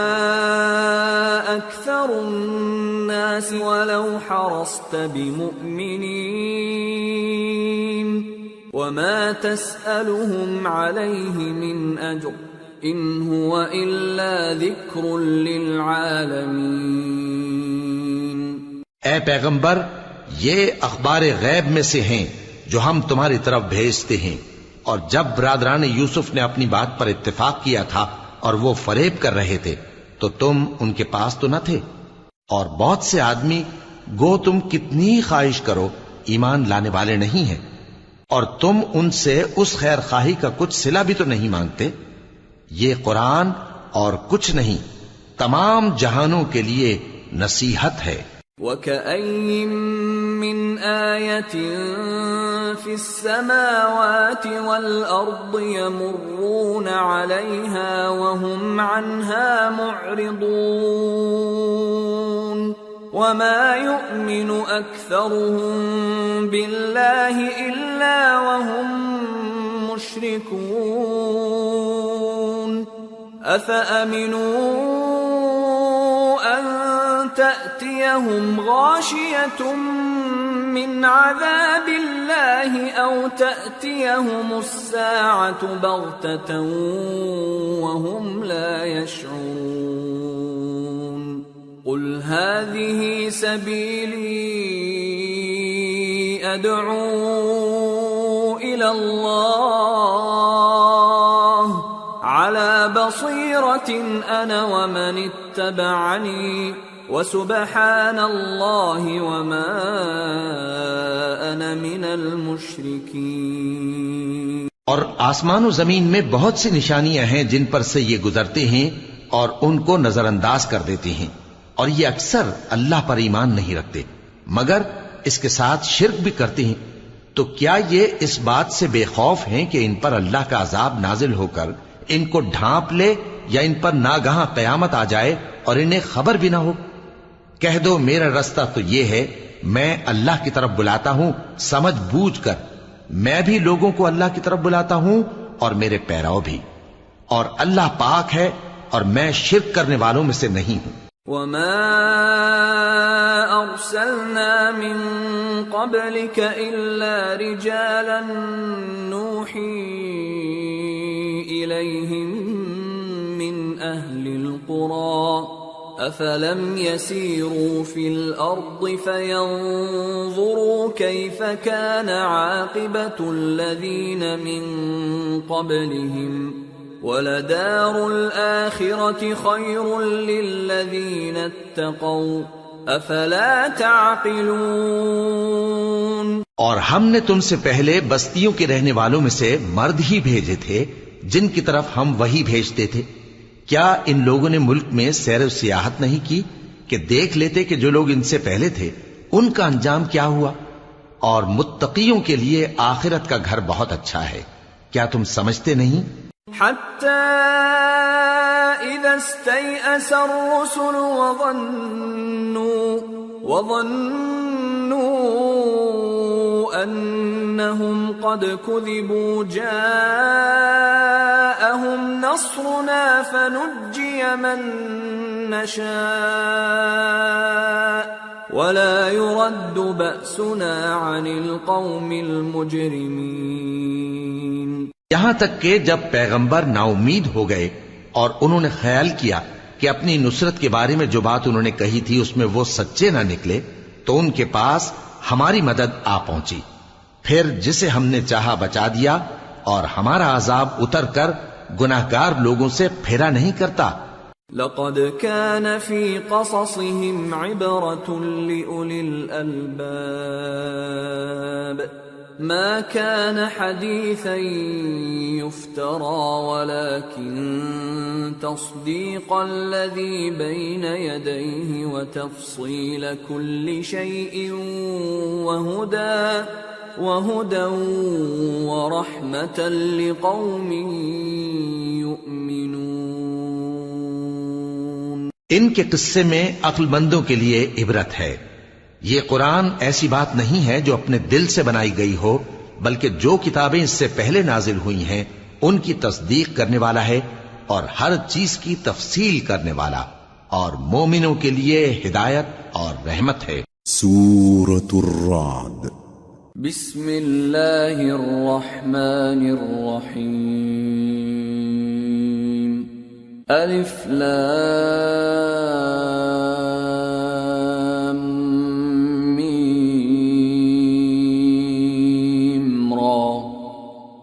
أكثر الناس ولو حرصت بمؤمنين وما تسألهم عليه من أجر إن هو إلا ذكر للعالمين۔ اے پیغمبر، یہ اخبار غیب میں سے ہیں جو ہم تمہاری طرف بھیجتے ہیں، اور جب برادران یوسف نے اپنی بات پر اتفاق کیا تھا اور وہ فریب کر رہے تھے تو تم ان کے پاس تو نہ تھے، اور بہت سے آدمی گو تم کتنی خواہش کرو ایمان لانے والے نہیں ہیں، اور تم ان سے اس خیر خواہی کا کچھ صلہ بھی تو نہیں مانگتے۔ یہ قرآن اور کچھ نہیں تمام جہانوں کے لیے نصیحت ہے۔ وَكَأَيِّن مِّنْ آيَةٍ فِي السَّمَاوَاتِ وَالْأَرْضِ يَمُرُّونَ عَلَيْهَا وَهُمْ عَنْهَا مُعْرِضُونَ وَمَا يُؤْمِنُ أَكْثَرُهُم بِاللَّهِ إِلَّا وَهُم مُّشْرِكُونَ أَفَأَمِنُوا أَن تأتيهم غاشية من عذاب الله أو تأتيهم الساعة بغتة وهم لا يشعرون قل هذه سبيلي أدعو إلى الله على بصيرة أنا ومن اتبعني وسبحان الله وما أنا من المشركين۔ اور آسمان و زمین میں بہت سی نشانیاں ہیں جن پر سے یہ گزرتے ہیں اور ان کو نظر انداز کر دیتے ہیں، اور یہ اکثر اللہ پر ایمان نہیں رکھتے مگر اس کے ساتھ شرک بھی کرتے ہیں۔ تو کیا یہ اس بات سے بے خوف ہیں کہ ان پر اللہ کا عذاب نازل ہو کر ان کو ڈھانپ لے یا ان پر ناگہاں قیامت آ جائے اور انہیں خبر بھی نہ ہو؟ کہہ دو میرا رستہ تو یہ ہے، میں اللہ کی طرف بلاتا ہوں سمجھ بوجھ کر، میں بھی لوگوں کو اللہ کی طرف بلاتا ہوں اور میرے پیراؤ بھی، اور اللہ پاک ہے اور میں شرک کرنے والوں میں سے نہیں ہوں۔ وما أرسلنا من قبلك إلا رجالا نوحي إليهم من أهل القرى أفلم يسيروا في الأرض فينظروا كيف كان عاقبة الذين من قبلهم وَلَدَارُ الْآخِرَةِ خَيْرٌ لِّلَّذِينَ اتَّقَوْا أَفَلَا تَعْقِلُونَ۔ اور ہم نے تم سے پہلے بستیوں کے رہنے والوں میں سے مرد ہی بھیجے تھے جن کی طرف ہم وحی بھیجتے تھے۔ کیا ان لوگوں نے ملک میں سیر و سیاحت نہیں کی کہ دیکھ لیتے کہ جو لوگ ان سے پہلے تھے ان کا انجام کیا ہوا؟ اور متقیوں کے لیے آخرت کا گھر بہت اچھا ہے، کیا تم سمجھتے نہیں؟ حتى إذا استيأس الرسل وظنوا أنهم قد كذبوا جاءهم نصرنا فنجي من نشاء ولا يرد بأسنا عن القوم المجرمين۔ یہاں تک کہ جب پیغمبر نا امید ہو گئے اور انہوں نے خیال کیا کہ اپنی نصرت کے بارے میں جو بات انہوں نے کہی تھی اس میں وہ سچے نہ نکلے تو ان کے پاس ہماری مدد آ پہنچی، پھر جسے ہم نے چاہا بچا دیا، اور ہمارا عذاب اتر کر گناہگار لوگوں سے پھیرا نہیں کرتا۔ لقد كان في قصصهم عبرة لأولي الألباب ما كان حديثا يفترى ولكن تصديق الذي بين يديه وتفصيل كل شيء وهدى ورحمة لقوم يؤمنون۔ ان کے قصے میں عقل مندوں کے لیے عبرت ہے۔ یہ قرآن ایسی بات نہیں ہے جو اپنے دل سے بنائی گئی ہو، بلکہ جو کتابیں اس سے پہلے نازل ہوئی ہیں ان کی تصدیق کرنے والا ہے اور ہر چیز کی تفصیل کرنے والا، اور مومنوں کے لیے ہدایت اور رحمت ہے۔ سورة الرعد۔ بسم اللہ الرحمن الرحیم۔ الف لام میم را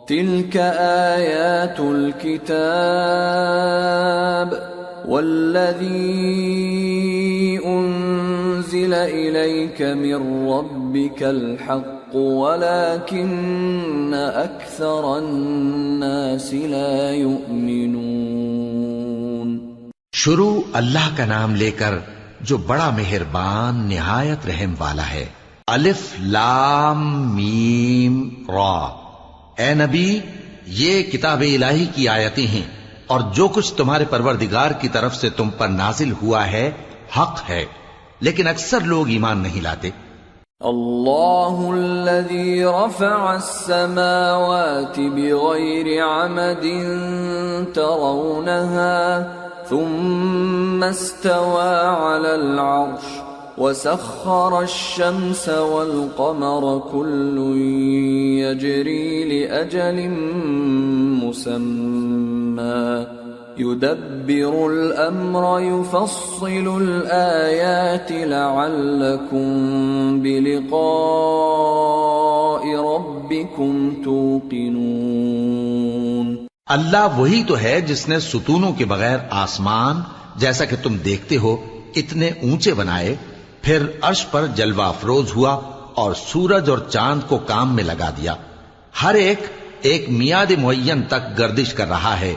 تلك آیات الكتاب والذی انزل الیک من ربک الحق ولكن اکثر الناس لا یؤمنون۔ شروع اللہ کا نام لے کر جو بڑا مہربان نہایت رحم والا ہے۔ الف لام میم را۔ اے نبی، یہ کتاب الہی کی آیتیں ہیں اور جو کچھ تمہارے پروردگار کی طرف سے تم پر نازل ہوا ہے حق ہے، لیکن اکثر لوگ ایمان نہیں لاتے۔ اللہ الذی رفع السماوات بغیر عمد ترونها ثم استوى على العرش وسخر الشمس والقمر كل يجري لأجل مسمى يدبر الأمر يفصل الآيات لعلكم بلقاء ربكم توقنون۔ اللہ وہی تو ہے جس نے ستونوں کے بغیر آسمان جیسا کہ تم دیکھتے ہو اتنے اونچے بنائے، پھر عرش پر جلوہ افروز ہوا اور سورج اور چاند کو کام میں لگا دیا، ہر ایک میعاد معین تک گردش کر رہا ہے،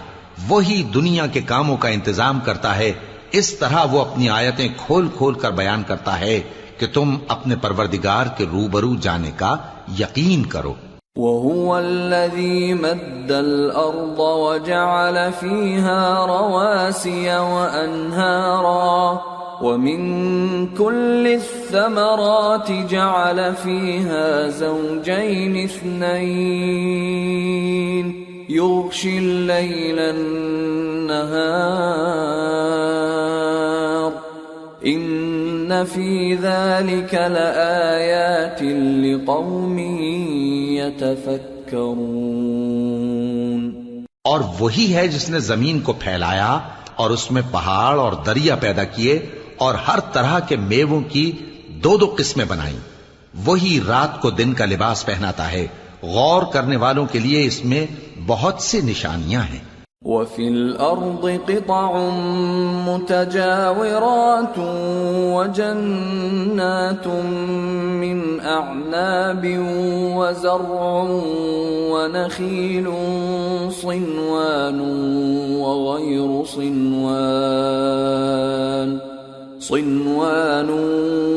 وہی دنیا کے کاموں کا انتظام کرتا ہے، اس طرح وہ اپنی آیتیں کھول کھول کر بیان کرتا ہے کہ تم اپنے پروردگار کے روبرو جانے کا یقین کرو۔ وَهُوَ الَّذِي مَدَّ الْأَرْضَ وَجَعَلَ فِيهَا رَوَاسِيَ وَأَنْهَارًا وَمِن كُلِّ الثَّمَرَاتِ جَعَلَ فِيهَا زَوْجَيْنِ اثْنَيْنِ يُغْشِي اللَّيْلَ النَّهَارَ إِنَّ فِي ذَلِكَ لَآيَاتٍ لِقَوْمٍ يَتَفَكَّرُونَ۔ اور وہی ہے جس نے زمین کو پھیلایا اور اس میں پہاڑ اور دریا پیدا کیے اور ہر طرح کے میووں کی دو دو قسمیں بنائیں، وہی رات کو دن کا لباس پہناتا ہے، غور کرنے والوں کے لیے اس میں بہت سی نشانیاں ہیں۔ وَفِي الْأَرْضِ قِطَعٌ مُتَجَاوِرَاتٌ وَجَنَّاتٌ مِّنْ أَعْنَابٍ وَزَرْعٌ وَنَخِيلٌ صِنْوَانٌ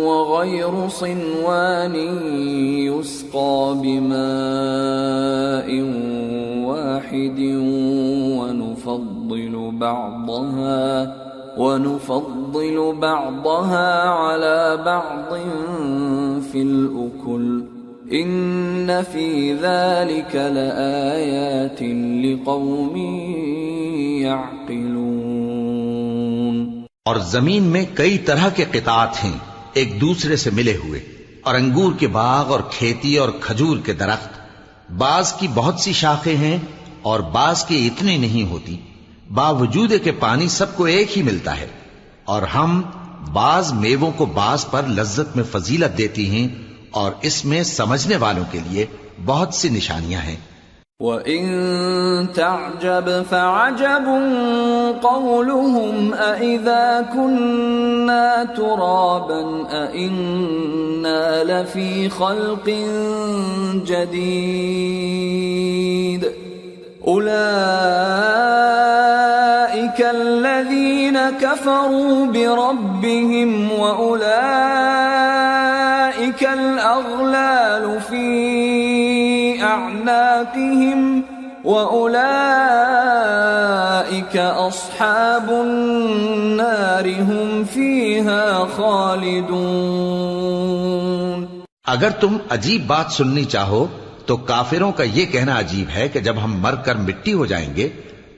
وَغَيْرُ صِنْوَانٍ يُسْقَى بِمَاءٍ واحد ونفضل بعضها على بعض في الأكل إن في ذلك لآيات لقوم يعقلون۔ اور زمین میں کئی طرح کے قطعات ہیں ایک دوسرے سے ملے ہوئے، اور انگور کے باغ اور کھیتی اور کھجور کے درخت، بعض کی بہت سی شاخیں ہیں اور بعض کی اتنی نہیں ہوتی، باوجود کہ پانی سب کو ایک ہی ملتا ہے، اور ہم بعض میووں کو بعض پر لذت میں فضیلت دیتی ہیں، اور اس میں سمجھنے والوں کے لیے بہت سی نشانیاں ہیں۔ وَإِن تَعْجَبْ فَعَجَبٌ قَوْلُهُمْ أَإِذَا كُنَّا تُرَابًا أَإِنَّا لَفِي خَلْقٍ جَدِيدٍ أُولَئِكَ الَّذِينَ كَفَرُوا بِرَبِّهِمْ وَأُولَئِكَ الْأَغْلَالُ فِي أَعْنَاقِهِمْ وَأُولَئِكَ أَصْحَابُ النَّارِ هُمْ فِيهَا خَالِدُونَ۔ اگر تم عجیب بات سننی چاہو تو کافروں کا یہ کہنا عجیب ہے کہ جب ہم مر کر مٹی ہو جائیں گے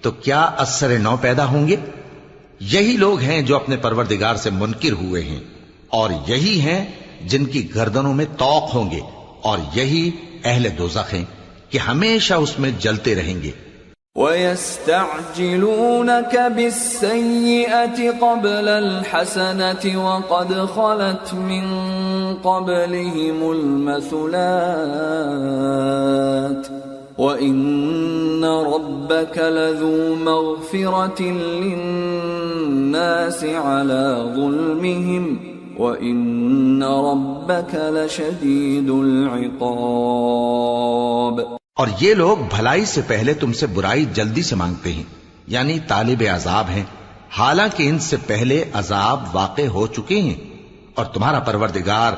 تو کیا از سر نو پیدا ہوں گے؟ یہی لوگ ہیں جو اپنے پروردگار سے منکر ہوئے ہیں، اور یہی ہیں جن کی گردنوں میں طوق ہوں گے، اور یہی اہل دوزخ ہیں کہ ہمیشہ اس میں جلتے رہیں گے۔ وَيَسْتَعْجِلُونَكَ بِالسَّيِّئَةِ قَبْلَ الْحَسَنَةِ وَقَدْ خَلَتْ مِنْ قَبْلِهِمُ الْمَثُلَاتُ وَإِنَّ رَبَّكَ لَذُو مَغْفِرَةٍ لِلنَّاسِ عَلَى ظُلْمِهِمْ وَإِنَّ رَبَّكَ لَشَدِيدُ الْعِقَابِ۔ اور یہ لوگ بھلائی سے پہلے تم سے برائی جلدی سے مانگتے ہیں، یعنی طالب عذاب ہیں، حالانکہ ان سے پہلے عذاب واقع ہو چکے ہیں، اور تمہارا پروردگار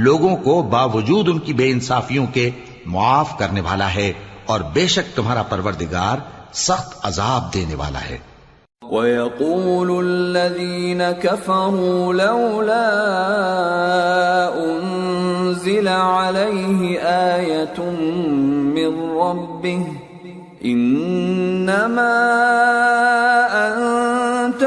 لوگوں کو باوجود ان کی بے انصافیوں کے معاف کرنے والا ہے، اور بے شک تمہارا پروردگار سخت عذاب دینے والا ہے۔ وَيَقُولُ الَّذِينَ كَفَرُوا لَوْلَا أُنزِلَ عَلَيْهِ آيَةٌ مِّن رَّبِّهِ إِنَّمَا أَنتَ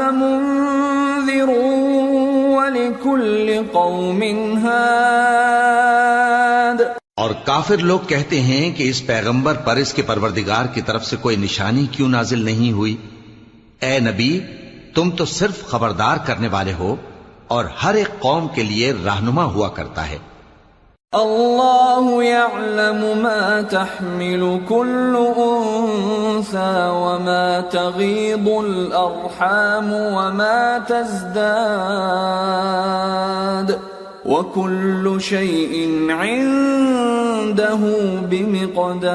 قوم هاد اور کافر لوگ کہتے ہیں کہ اس پیغمبر پر اس کے پروردگار کی طرف سے کوئی نشانی کیوں نازل نہیں ہوئی؟ اے نبی، تم تو صرف خبردار کرنے والے ہو اور ہر ایک قوم کے لیے رہنما ہوا کرتا ہے۔ اللہ يعلم ما تحمل كل انثى وما تغيض الارحام وما تزداد وكل شيء عنده بمقدار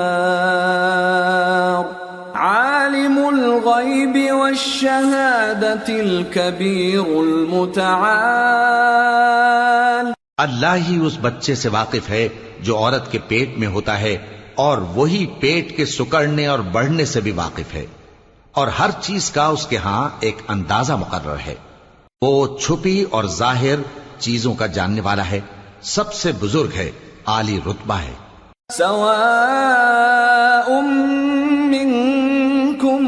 عالم الغيب والشهادة الكبير المتعال۔ اللہ ہی اس بچے سے واقف ہے جو عورت کے پیٹ میں ہوتا ہے، اور وہی پیٹ کے سکڑنے اور بڑھنے سے بھی واقف ہے، اور ہر چیز کا اس کے ہاں ایک اندازہ مقرر ہے۔ وہ چھپی اور ظاہر چیزوں کا جاننے والا ہے، سب سے بزرگ ہے، عالی رتبہ ہے۔ سواء منكم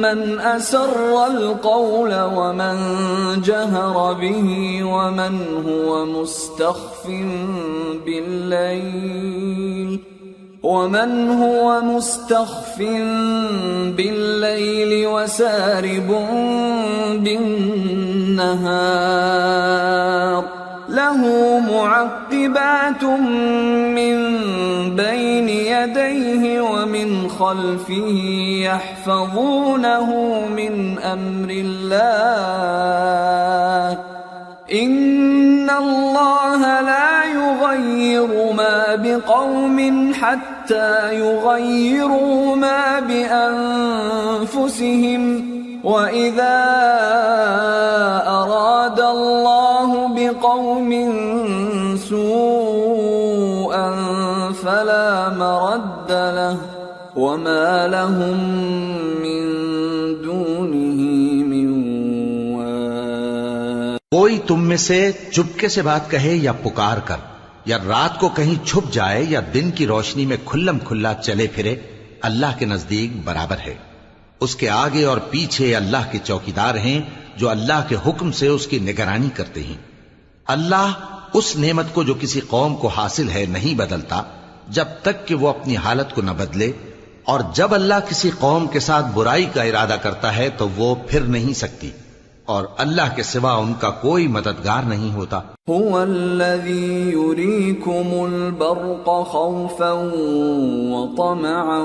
من أسر القول ومن جهر به ومن هو مستخف بالليل وسارب بالنهار له معقبات من بين يديه ومن خلفه يحفظونه من أمر الله إن الله لا يغير ما بقوم حتى يغيروا ما بأنفسهم وَإِذَا أَرَادَ اللَّهُ بِقَوْمٍ سُوءًا فَلَا مَرَدَّ لَهُ وَمَا لَهُم مِّن دُونِهِ مِن وَالٍ۔ کوئی تم میں سے چپکے سے بات کہے یا پکار کر، یا رات کو کہیں چھپ جائے یا دن کی روشنی میں کھلم کھلا چلے پھرے، اللہ کے نزدیک برابر ہے۔ اس کے آگے اور پیچھے اللہ کے چوکیدار ہیں جو اللہ کے حکم سے اس کی نگرانی کرتے ہیں۔ اللہ اس نعمت کو جو کسی قوم کو حاصل ہے نہیں بدلتا جب تک کہ وہ اپنی حالت کو نہ بدلے، اور جب اللہ کسی قوم کے ساتھ برائی کا ارادہ کرتا ہے تو وہ پھر نہیں سکتی، اور اللہ کے سوا ان کا کوئی مددگار نہیں ہوتا۔ هو الذي يريكم البرق خوفا وطمعا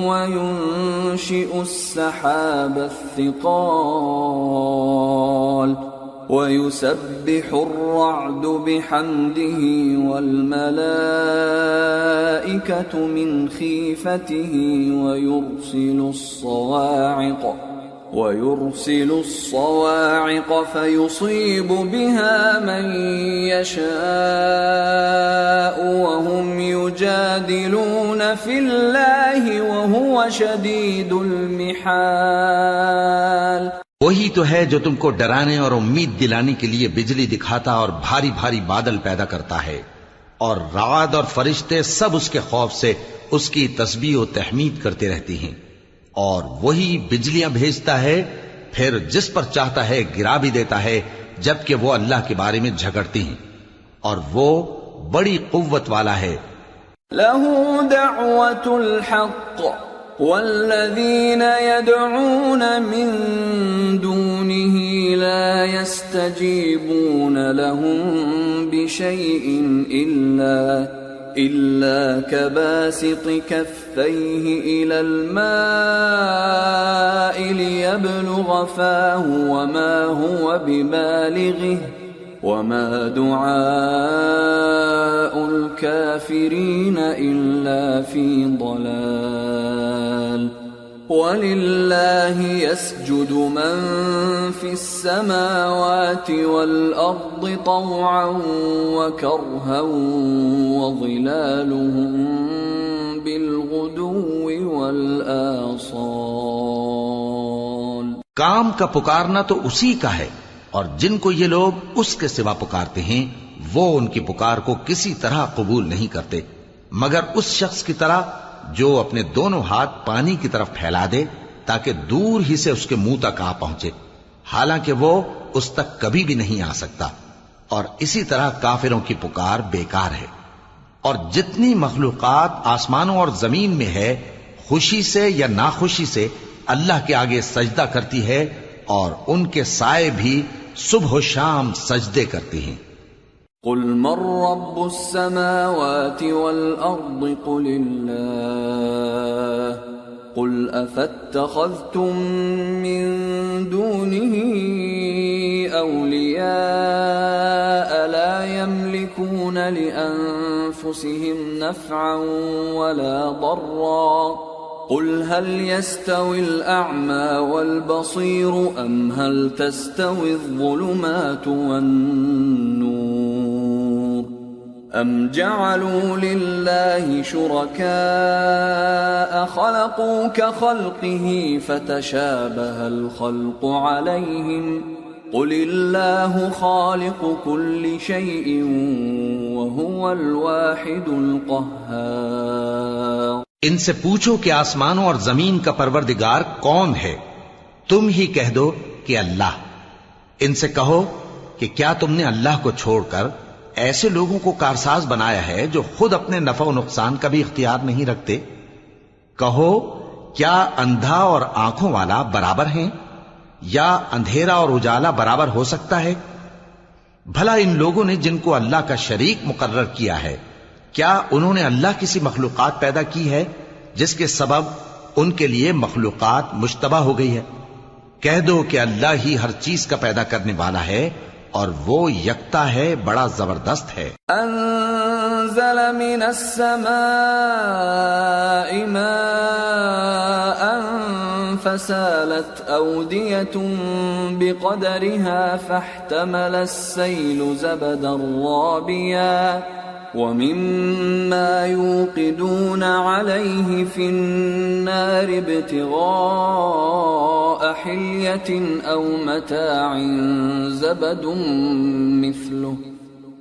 وينشئ السحاب الثقال ويسبح الرعد بحمده والملائكة من خيفته ويرسل الصواعق فيصيب بها من يشاء وهم يجادلون في الله وهو شديد المحال۔ وہی تو ہے جو تم کو ڈرانے اور امید دلانے کے لیے بجلی دکھاتا اور بھاری بھاری بادل پیدا کرتا ہے، اور رعد اور فرشتے سب اس کے خوف سے اس کی تسبیح و تحمید کرتے رہتے ہیں، اور وہی بجلیاں بھیجتا ہے، پھر جس پر چاہتا ہے گرا بھی دیتا ہے، جبکہ وہ اللہ کے بارے میں جھگڑتے ہیں، اور وہ بڑی قوت والا ہے۔ لَهُ دَعْوَةُ الْحَقِّ وَالَّذِينَ يَدْعُونَ مِن دُونِهِ لَا يَسْتَجِيبُونَ لَهُم بِشَيْءٍ إِلَّا كَبَاسِطِ كَفَّيْهِ إِلَى الْمَاءِ لِيَبْلُغَ فَاهُ وَمَا هُوَ بِبَالِغِهِ وَمَا دُعَاءُ الْكَافِرِينَ إِلَّا فِي ضَلَالٍ۔ وَلِلَّهِ يَسْجُدُ مَن فِي السَّمَاوَاتِ وَالْأَرْضِ طَوْعًا وَكَرْهًا وَظِلَالُهُم بِالْغُدُوِّ وَالْآصَالِ۔ کام کا پکارنا تو اسی کا ہے، اور جن کو یہ لوگ اس کے سوا پکارتے ہیں وہ ان کی پکار کو کسی طرح قبول نہیں کرتے مگر اس شخص کی طرح جو اپنے دونوں ہاتھ پانی کی طرف پھیلا دے تاکہ دور ہی سے اس کے منہ تک آ پہنچے، حالانکہ وہ اس تک کبھی بھی نہیں آ سکتا، اور اسی طرح کافروں کی پکار بیکار ہے. اور جتنی مخلوقات آسمانوں اور زمین میں ہے خوشی سے یا ناخوشی سے اللہ کے آگے سجدہ کرتی ہے، اور ان کے سائے بھی صبح و شام سجدے کرتی ہیں. قل من رب السماوات والأرض قل الله قل أفاتخذتم من دونه أولياء لا يملكون لأنفسهم نفعا ولا ضرا قل هل يستوي الأعمى والبصير أم هل تستوي الظلمات والنور أم جعلوا لله شركاء خلقوا كخلقه فتشابه الخلق عليهم قل الله خالق كل شيء وهو الواحد القهار. ان سے پوچھو کہ آسمانوں اور زمین کا پروردگار کون ہے؟ تم ہی کہہ دو کہ اللہ. ان سے کہو کہ کیا تم نے اللہ کو چھوڑ کر ایسے لوگوں کو کارساز بنایا ہے جو خود اپنے نفع و نقصان کا بھی اختیار نہیں رکھتے؟ کہو کیا اندھا اور آنکھوں والا برابر ہیں، یا اندھیرا اور اجالا برابر ہو سکتا ہے؟ بھلا ان لوگوں نے جن کو اللہ کا شریک مقرر کیا ہے، کیا انہوں نے اللہ کسی مخلوقات پیدا کی ہے جس کے سبب ان کے لیے مخلوقات مشتبہ ہو گئی ہے؟ کہہ دو کہ اللہ ہی ہر چیز کا پیدا کرنے والا ہے، اور وہ یکتا ہے، بڑا زبردست ہے. انزل من السماء ماء فسالت أودية بقدرها فاحتمل السيل زبدا رابيا ومما يوقدون عليه في النار ابتغاء حلية أو متاع زبد مثله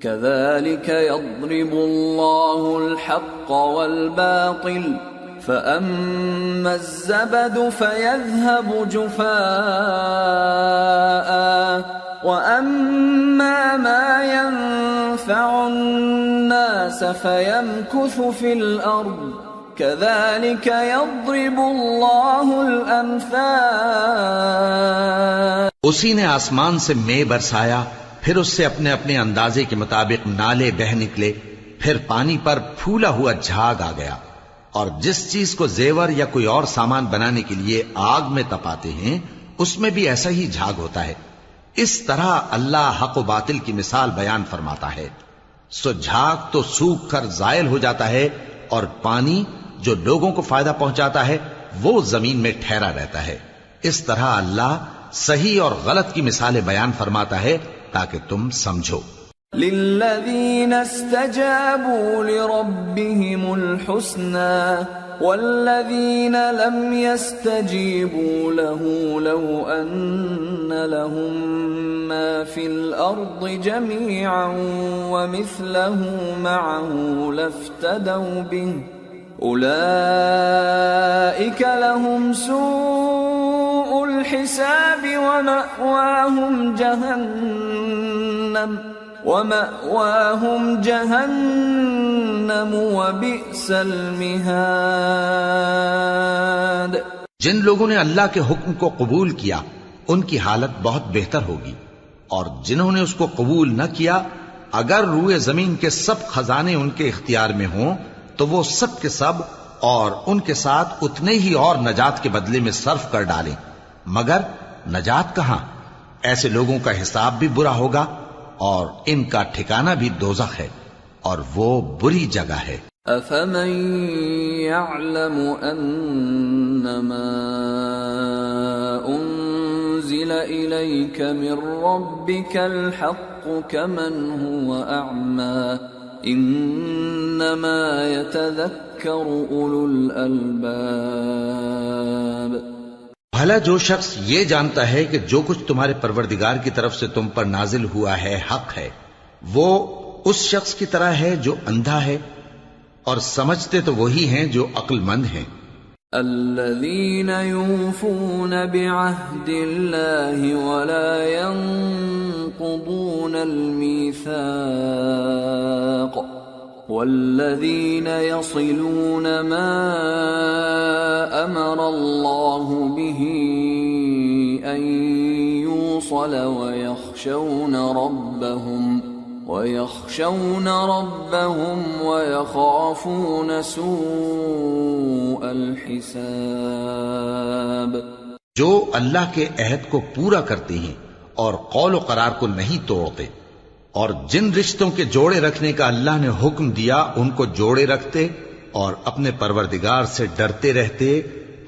كذلك يضرب الله الحق والباطل فأما الزبد فيذهب جفاء وأما ما ينفع الناس فيمكث في الأرض كذلك يضرب الله الأمثال. اسی نے آسمان سے مے برسایا، پھر اس سے اپنے اپنے اندازے کے مطابق نالے بہہ نکلے، پھر پانی پر پھولا ہوا جھاگ آ گیا. اور جس چیز کو زیور یا کوئی اور سامان بنانے کے لیے آگ میں تپاتے ہیں اس میں بھی ایسا ہی جھاگ ہوتا ہے. اس طرح اللہ حق و باطل کی مثال بیان فرماتا ہے. سو جھاگ تو سوکھ کر زائل ہو جاتا ہے، اور پانی جو لوگوں کو فائدہ پہنچاتا ہے وہ زمین میں ٹھہرا رہتا ہے. اس طرح اللہ صحیح اور غلط کی مثالیں بیان فرماتا ہے تاکہ تم سمجھو. للذين استجابوا لربهم الحسنى والذين لم يستجيبوا له لو أن لهم ما في الأرض جميعا ومثله معه لافتدوا به أولئك لهم سوء الحساب ومأواهم جہنم وبئس المہاد. جن لوگوں نے اللہ کے حکم کو قبول کیا ان کی حالت بہت بہتر ہوگی، اور جنہوں نے اس کو قبول نہ کیا اگر روئے زمین کے سب خزانے ان کے اختیار میں ہوں تو وہ سب کے سب اور ان کے ساتھ اتنے ہی اور نجات کے بدلے میں صرف کر ڈالیں، مگر نجات کہاں؟ ایسے لوگوں کا حساب بھی برا ہوگا اور ان کا ٹھکانہ بھی دوزخ ہے، اور وہ بری جگہ ہے. افمن يعلم انما انزل اليك من ربك الحق كمن هو اعمى انما يتذكر اولو الالباب. بھلا جو شخص یہ جانتا ہے کہ جو کچھ تمہارے پروردگار کی طرف سے تم پر نازل ہوا ہے حق ہے، وہ اس شخص کی طرح ہے جو اندھا ہے، اور سمجھتے تو وہی ہیں جو عقل مند ہیں. الذين يوفون بعهد الله ولا ينقضون الميثاق والذين يصلون ما أمر الله به أن يوصل ويخشون ربهم ويخافون سوء الحساب. جو اللہ کے عہد کو پورا کرتے ہیں اور قول و قرار کو نہیں توڑتے، اور جن رشتوں کے جوڑے رکھنے کا اللہ نے حکم دیا ان کو جوڑے رکھتے اور اپنے پروردگار سے ڈرتے رہتے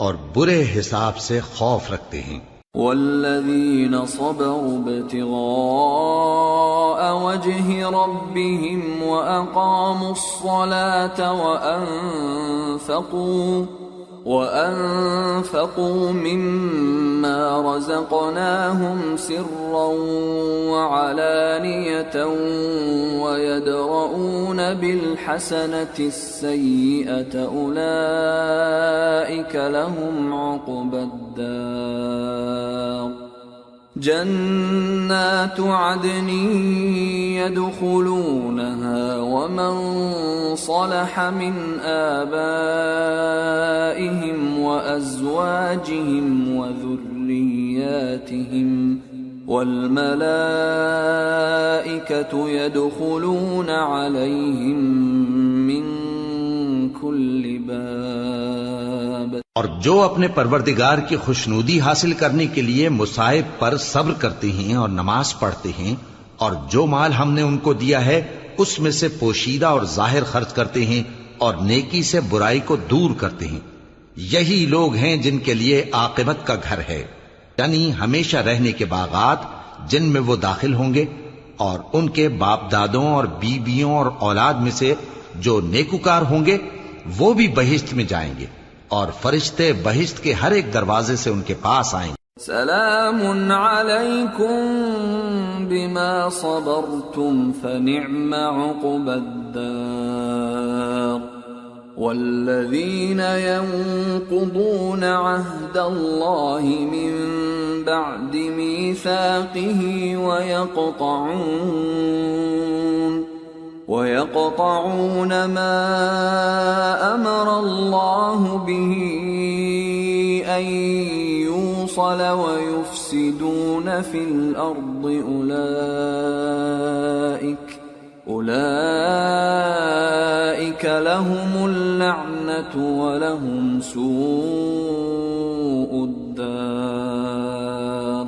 اور برے حساب سے خوف رکھتے ہیں. والذین صبروا ابتغاء وجه ربهم وأقاموا الصلاة وأنفقوا مما رزقناهم سرا وعلانية ويدرؤون بالحسنة السيئة أولئك لهم عقبى الدار. جنات عدن يدخلونها ومن صلح من آبائهم وأزواجهم وذرياتهم والملائكة يدخلون عليهم من كل باب. اور جو اپنے پروردگار کی خوشنودی حاصل کرنے کے لیے مصائب پر صبر کرتے ہیں اور نماز پڑھتے ہیں، اور جو مال ہم نے ان کو دیا ہے اس میں سے پوشیدہ اور ظاہر خرچ کرتے ہیں اور نیکی سے برائی کو دور کرتے ہیں، یہی لوگ ہیں جن کے لیے عاقبت کا گھر ہے، یعنی ہمیشہ رہنے کے باغات جن میں وہ داخل ہوں گے، اور ان کے باپ دادوں اور بیویوں اور اولاد میں سے جو نیکوکار ہوں گے وہ بھی بہشت میں جائیں گے، اور فرشتے بہشت کے ہر ایک دروازے سے ان کے پاس آئیں گے. سلام علیکم بما صبرتم فنعم عقبى الدار. والذین ينقضون عهد الله من بعد ميثاقه ويقطعون ما أمر الله به أن يوصل ويفسدون في الأرض أولئك لهم اللعنة ولهم سوء الدار.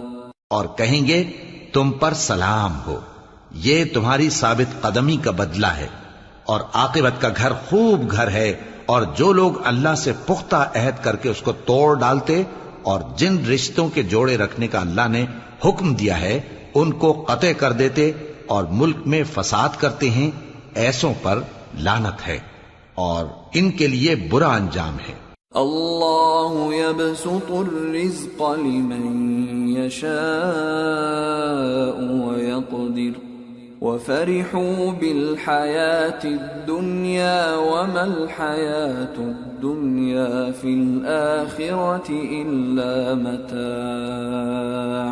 اور کہیں گے تم پر سلام ہو، یہ تمہاری ثابت قدمی کا بدلہ ہے، اور عاقبت کا گھر خوب گھر ہے. اور جو لوگ اللہ سے پختہ عہد کر کے اس کو توڑ ڈالتے اور جن رشتوں کے جوڑے رکھنے کا اللہ نے حکم دیا ہے ان کو قطع کر دیتے اور ملک میں فساد کرتے ہیں، ایسوں پر لعنت ہے اور ان کے لیے برا انجام ہے. اللہ يبسط الرزق لمن يشاء ويقدر وفرحوا بالحياة الدنيا وما الحياة الدنيا في الآخرة إلا متاع.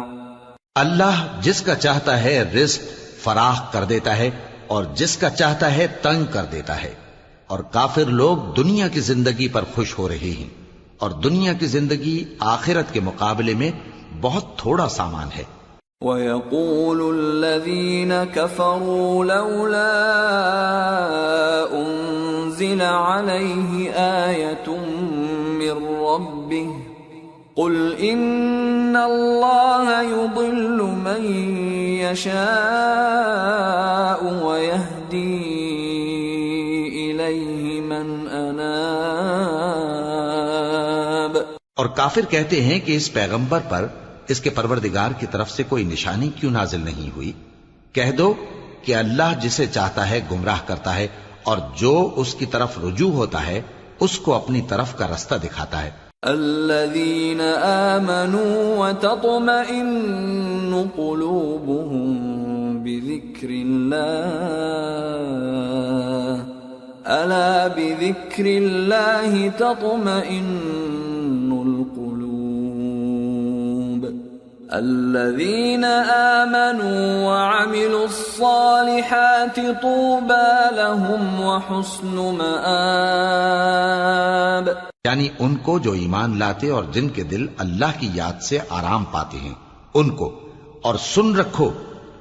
اللہ جس کا چاہتا ہے رزق فراخ کر دیتا ہے اور جس کا چاہتا ہے تنگ کر دیتا ہے، اور کافر لوگ دنیا کی زندگی پر خوش ہو رہے ہیں، اور دنیا کی زندگی آخرت کے مقابلے میں بہت تھوڑا سامان ہے. وَيَقُولُ الَّذِينَ كَفَرُوا لَوْلَا أُنزِلَ عَلَيْهِ آيَةٌ مِّن رَّبِّهِ قُلْ إِنَّ اللَّهَ يُضِلُّ مَن يَشَاءُ وَيَهْدِي إِلَيْهِ مَنْ أَنَابَ. اور کافر کہتے ہیں کہ اس پیغمبر پر اس کے پروردگار کی طرف سے کوئی نشانی کیوں نازل نہیں ہوئی؟ کہہ دو کہ اللہ جسے چاہتا ہے گمراہ کرتا ہے، اور جو اس کی طرف رجوع ہوتا ہے اس کو اپنی طرف کا رستہ دکھاتا ہے. الذين آمنوا وتطمئن قلوبهم بذكر الله ألا بذكر الله تطمئن القلوب الذين آمنوا وعملوا الصالحات طوبى لهم وحسن مآب، یعنی ان کو جو ایمان لاتے اور جن کے دل اللہ کی یاد سے آرام پاتے ہیں ان کو، اور سن رکھو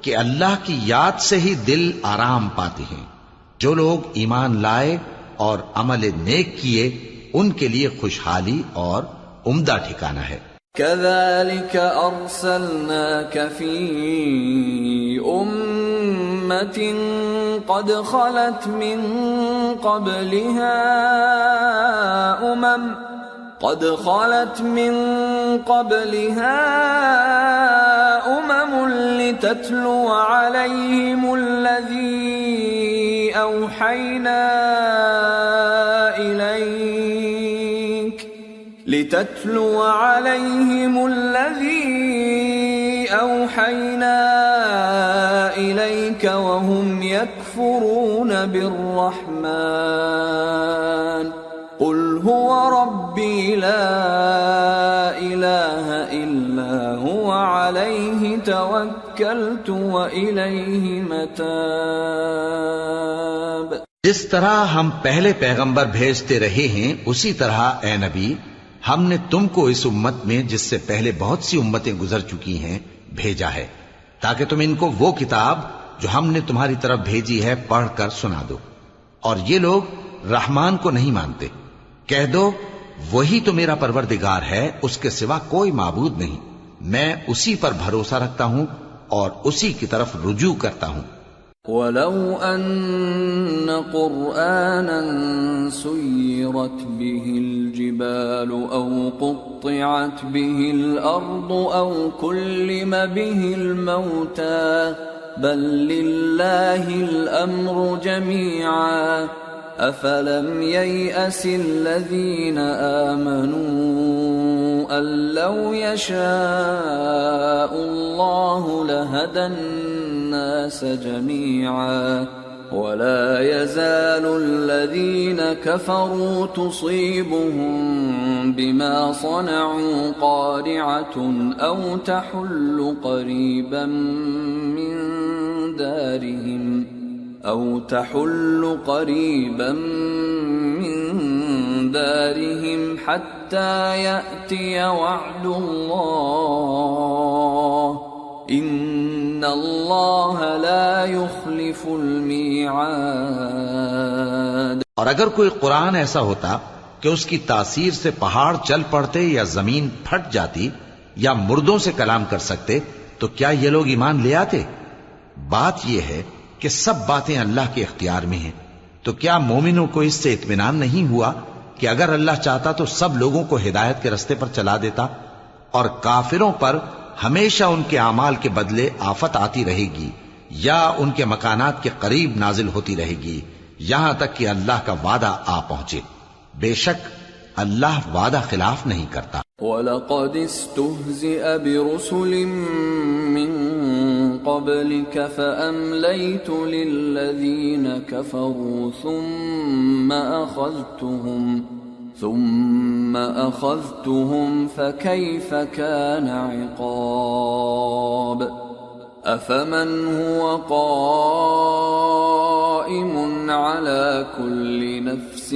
کہ اللہ کی یاد سے ہی دل آرام پاتے ہیں۔ جو لوگ ایمان لائے اور عمل نیک کیے ان کے لیے خوشحالی اور عمدہ ٹھکانہ ہے۔ كذلك أرسلناك في أمة قد خلت من قبلها أمم لتتلو عليهم الذي أوحينا إليك وهم يكفرون بالرحمن قل هو ربي لا إله إلا هو عليه توكلت وإليه متاب۔ جس طرح ہم پہلے پیغمبر بھیجتے رہے ہیں اسی طرح اے نبی ہم نے تم کو اس امت میں جس سے پہلے بہت سی امتیں گزر چکی ہیں بھیجا ہے تاکہ تم ان کو وہ کتاب جو ہم نے تمہاری طرف بھیجی ہے پڑھ کر سنا دو، اور یہ لوگ رحمان کو نہیں مانتے۔ کہہ دو وہی تو میرا پروردگار ہے، اس کے سوا کوئی معبود نہیں، میں اسی پر بھروسہ رکھتا ہوں اور اسی کی طرف رجوع کرتا ہوں۔ وَلَوْ أَنَّ قُرْآنًا سُيِّرَتْ بِهِ الْجِبَالُ أَوْ قُطِّعَتْ بِهِ الْأَرْضُ أَوْ كُلِّمَ بِهِ الْمَوْتَى بَل لِّلَّهِ الْأَمْرُ جَمِيعًا أَفَلَمْ يَيْأَسِ الَّذِينَ آمَنُوا أَن لَّوْ يَشَاءُ اللَّهُ لَهَدَى النَّاسَ جَمِيعًا وَلَا يَزَالُ الَّذِينَ كَفَرُوا تُصِيبُهُم بِمَا صَنَعُوا قَارِعَةٌ أَوْ تَحُلُّ قَرِيبًا من دارهم حتى يأتي وعد الله إن الله لا يخلف الميعاد۔ اور اگر کوئی قرآن ایسا ہوتا کہ اس کی تاثیر سے پہاڑ چل پڑتے یا زمین پھٹ جاتی یا مردوں سے کلام کر سکتے تو کیا یہ لوگ ایمان لے آتے؟ بات یہ ہے کہ سب باتیں اللہ کے اختیار میں ہیں، تو کیا مومنوں کو اس سے اطمینان نہیں ہوا کہ اگر اللہ چاہتا تو سب لوگوں کو ہدایت کے رستے پر چلا دیتا؟ اور کافروں پر ہمیشہ ان کے اعمال کے بدلے آفت آتی رہے گی یا ان کے مکانات کے قریب نازل ہوتی رہے گی یہاں تک کہ اللہ کا وعدہ آ پہنچے۔ بے شک اللہ وعدہ خلاف نہیں کرتا۔ وَلَقَدِ اسْتُهْزِئَ بِرُسُلٍ مِّن قَبْلِكَ فَأَمْلَيْتُ لِلَّذِينَ كَفَرُوا ثُمَّ أَخَذْتُهُمْ فَكَيْفَ كَانَ عِقَابِ أَفَمَنْ هُوَ قَائِمٌ عَلَى كُلِّ نَفْسٍ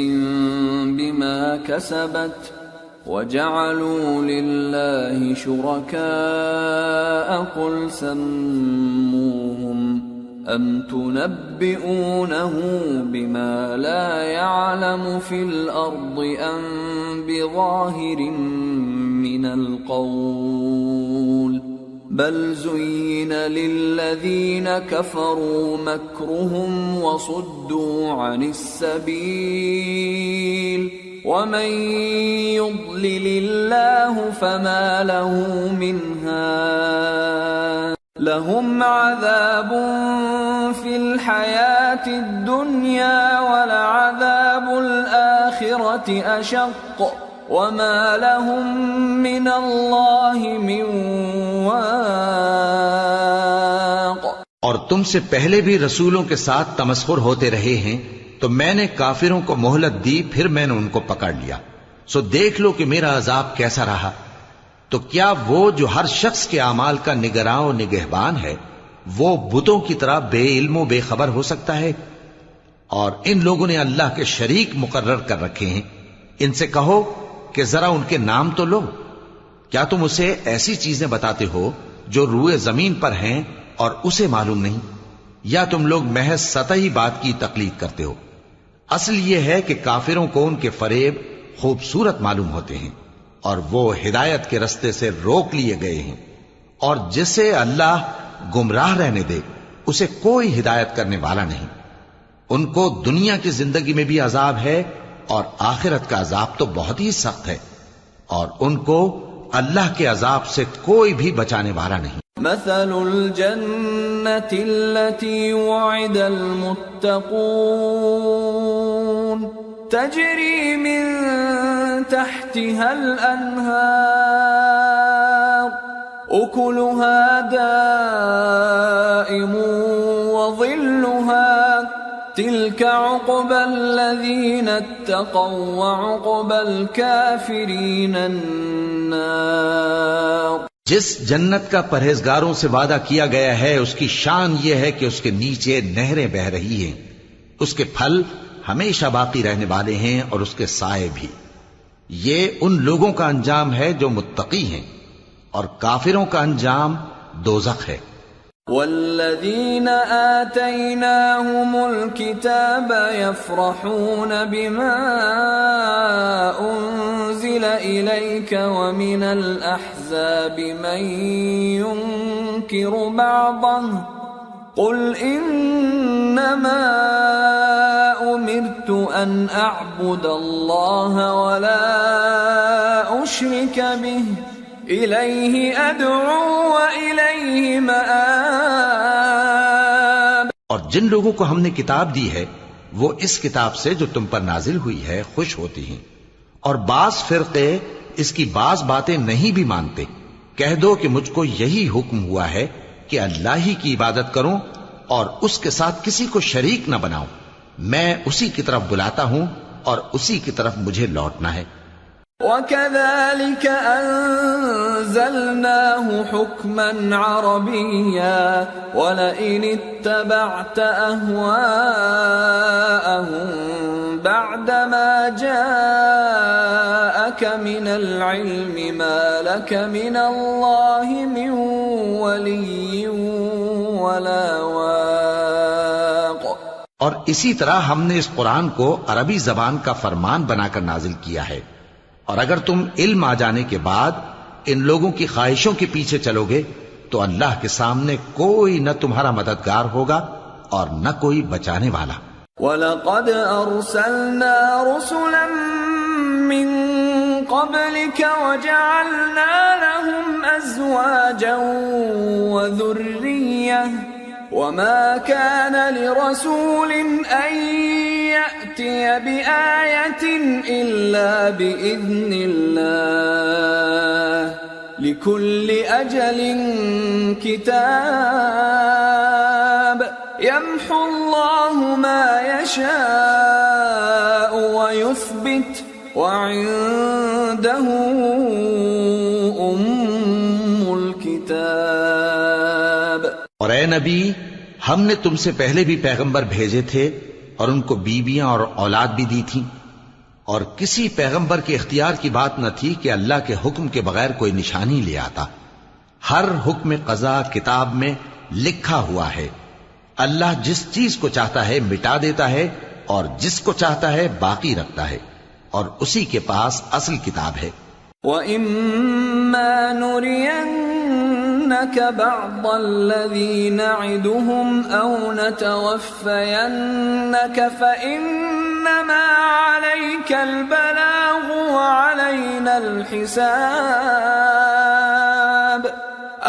بِمَا كَسَبَتْ وَجَعَلُوا لِلَّهِ شُرَكَاءَ قُلْ سَمُّوهُمْ أَمْ تُنَبِّئُونَهُ بِمَا لَا يَعْلَمُ فِي الْأَرْضِ أَمْ بِظَاهِرٍ مِّنَ الْقَوْلِ بَلْ زُيِّنَ لِلَّذِينَ كَفَرُوا مَكْرُهُمْ وَصُدُّوا عَنِ السَّبِيلِ وَمَن يُضْلِلِ اللَّهُ فَمَا لَهُ مِنْ هَادٍ لَهُمْ عَذَابٌ فِي الْحَيَاةِ الدُّنْيَا وَلَعَذَابُ الْآخِرَةِ أَشَقُّ وَمَا لَهُم مِّنَ اللَّهِ مِن وَاقٍ۔ اور تم سے پہلے بھی رسولوں کے ساتھ تمسخر ہوتے رہے ہیں تو میں نے کافروں کو مہلت دی، پھر میں نے ان کو پکڑ لیا، سو دیکھ لو کہ میرا عذاب کیسا رہا۔ تو کیا وہ جو ہر شخص کے اعمال کا نگراں و نگہبان ہے وہ بتوں کی طرح بے علم و بے خبر ہو سکتا ہے؟ اور ان لوگوں نے اللہ کے شریک مقرر کر رکھے ہیں. ان سے کہو کہ ذرا ان کے نام تو لو. کیا تم اسے ایسی چیزیں بتاتے ہو جو روئے زمین پر ہیں اور اسے معلوم نہیں؟ یا تم لوگ محض سطحی بات کی تقلید کرتے ہو؟ اصل یہ ہے کہ کافروں کو ان کے فریب خوبصورت معلوم ہوتے ہیں اور وہ ہدایت کے رستے سے روک لیے گئے ہیں، اور جسے اللہ گمراہ رہنے دے اسے کوئی ہدایت کرنے والا نہیں. ان کو دنیا کی زندگی میں بھی عذاب ہے اور آخرت کا عذاب تو بہت ہی سخت ہے، اور ان کو اللہ کے عذاب سے کوئی بھی بچانے والا نہیں. مثل الجنة التي وعد المتقون تجري من تحتها الأنهار أكلها دائم وظلها تلك عقبى الذين اتقوا وعقبى الكافرين النار. جس جنت کا پرہیزگاروں سے وعدہ کیا گیا ہے اس کی شان یہ ہے کہ اس کے نیچے نہریں بہ رہی ہیں، اس کے پھل ہمیشہ باقی رہنے والے ہیں اور اس کے سائے بھی. یہ ان لوگوں کا انجام ہے جو متقی ہیں، اور کافروں کا انجام دوزخ ہے. والذين آتيناهم الكتاب يفرحون بما أنزل إليك ومن الأحزاب من ينكر بعضه قل إنما أمرت أن أعبد الله ولا أشرك به إليه أدعو وإليه مآب. اور جن لوگوں کو ہم نے کتاب دی ہے وہ اس کتاب سے جو تم پر نازل ہوئی ہے خوش ہوتی ہیں، اور بعض فرقے اس کی بعض باتیں نہیں بھی مانتے. کہہ دو کہ مجھ کو یہی حکم ہوا ہے کہ اللہ ہی کی عبادت کروں اور اس کے ساتھ کسی کو شریک نہ بناؤں. میں اسی کی طرف بلاتا ہوں اور اسی کی طرف مجھے لوٹنا ہے. وَكَذَلِكَ أَنزَلْنَاهُ حُكْمًا عَرَبِيًّا وَلَئِنِ اتَّبَعْتَ أَهْوَاءَهُمْ بَعْدَمَا جَاءَكَ مِنَ الْعِلْمِ مَا لَكَ مِنَ اللَّهِ مِنْ وَلِيٍّ وَلَا وَاقٍ. اور اسی طرح ہم نے اس قرآن کو عربی زبان کا فرمان بنا کر نازل کیا ہے، اور اگر تم علم آ جانے کے بعد ان لوگوں کی خواہشوں کے پیچھے چلو گے تو اللہ کے سامنے کوئی نہ تمہارا مددگار ہوگا اور نہ کوئی بچانے والا. وَلَقَدْ أَرْسَلْنَا رُسُلًا مِّن قَبْلِكَ وَجَعَلْنَا لَهُمْ أَزْوَاجًا وَذُرِّيَّةً وَمَا كَانَ لِرَسُولٍ أَن يَأْتِيَ بِآيَةٍ إِلَّا بِإِذْنِ اللَّهِ لِكُلِّ أَجَلٍ كِتَابٌ يَمْحُو اللَّهُ مَا يَشَاءُ وَيُثْبِتُ وَعِندَهُ أُمُّ الْكِتَابِ. اور اے نبی، ہم نے تم سے پہلے بھی پیغمبر بھیجے تھے اور ان کو بیویاں اور اولاد بھی دی تھی، اور کسی پیغمبر کے اختیار کی بات نہ تھی کہ اللہ کے حکم کے بغیر کوئی نشانی لے آتا. ہر حکم قضا کتاب میں لکھا ہوا ہے. اللہ جس چیز کو چاہتا ہے مٹا دیتا ہے اور جس کو چاہتا ہے باقی رکھتا ہے، اور اسی کے پاس اصل کتاب ہے. وَإِمَّا نُرِيَنَّكَ بَعْضَ الَّذِي نَعِدُهُمْ أَوْ نَتَوَفَّيَنَّكَ فَإِنَّمَا عَلَيْكَ الْبَلَاغُ وَعَلَيْنَا الْحِسَابُ.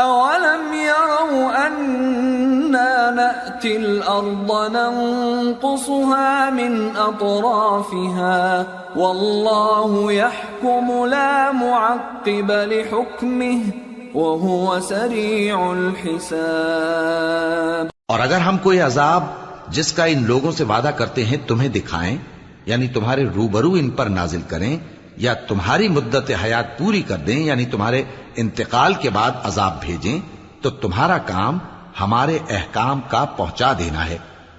أَوَلَمْ يَرَوْا أَنَّا نَأْتِي الْأَرْضَ نَنقُصُهَا مِنْ أَطْرَافِهَا وَاللَّهُ يَحْكُمُ لَا مُعَقِّبَ لِحُكْمِهِ وَهُوَ سَرِيعُ الْحِسَابِ. اور اگر ہم کوئی عذاب جس کا ان لوگوں سے وعدہ کرتے ہیں تمہیں دکھائیں، یعنی تمہارے روبرو ان پر نازل کریں، یا تمہاری مدت حیات پوری کر دیں، یعنی تمہارے انتقال کے بعد عذاب بھیجیں، تو تمہارا کام ہمارے احکام کا پہنچا دینا ہے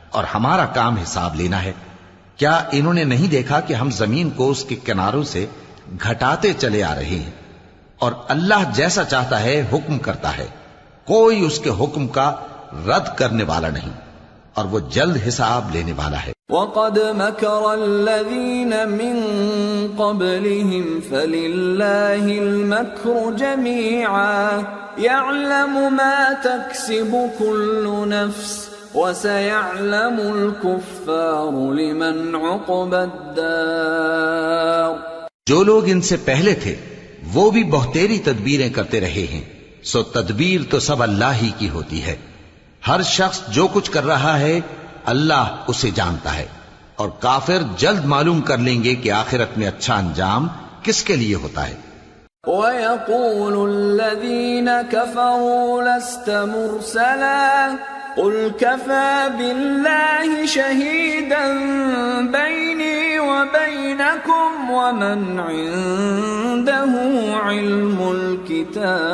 اور ہمارا کام حساب لینا ہے۔ کیا انہوں نے نہیں دیکھا کہ ہم زمین کو اس کے کناروں سے گھٹاتے چلے آ رہے ہیں، اور اللہ جیسا چاہتا ہے حکم کرتا ہے، کوئی اس کے حکم کا رد کرنے والا نہیں، اور وہ جلد حساب لینے والا ہے۔ وَقَدْ مَكَرَ الَّذِينَ مِن قَبْلِهِمْ فَلِلَّهِ الْمَكْرُ جَمِيعًا يَعْلَمُ مَا تَكْسِبُ كُلُّ نَفْسٍ وَسَيَعْلَمُ الْكُفَّارُ لِمَنْ عُقْبَى الدَّارِ۔ جو لوگ ان سے پہلے تھے وہ بھی بہتیری تدبیریں کرتے رہے ہیں، سو تدبیر تو سب اللہ ہی کی ہوتی ہے۔ ہر شخص جو کچھ کر رہا ہے اللہ اسے جانتا ہے، اور کافر جلد معلوم کر لیں گے کہ آخرت میں اچھا انجام کس کے لیے ہوتا ہے۔ وَيَقُولُ الَّذِينَ كَفَرُوا لَسْتَ مُرْسَلًا قُلْ كَفَى بِاللَّهِ شَهِيدًا بَيْنِي وَبَيْنَكُمْ وَمَنْ عِندَهُ عِلْمُ الْكِتَابِ۔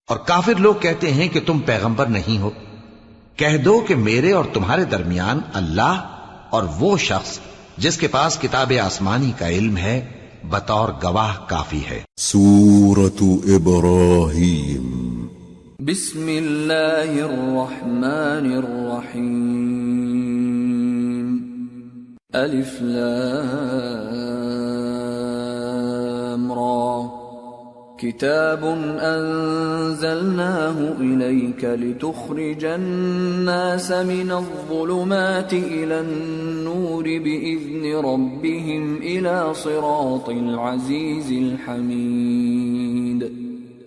اور کافر لوگ کہتے ہیں کہ تم پیغمبر نہیں ہو، کہہ دو کہ میرے اور تمہارے درمیان اللہ اور وہ شخص جس کے پاس کتاب آسمانی کا علم ہے بطور گواہ کافی ہے۔ سورة ابراہیم۔ بسم اللہ الرحمن الرحیم۔ الف لام را کتاب انزلناه الیک لتخرج الناس من الظلمات الى النور باذن ربهم الى صراط العزیز الحمید۔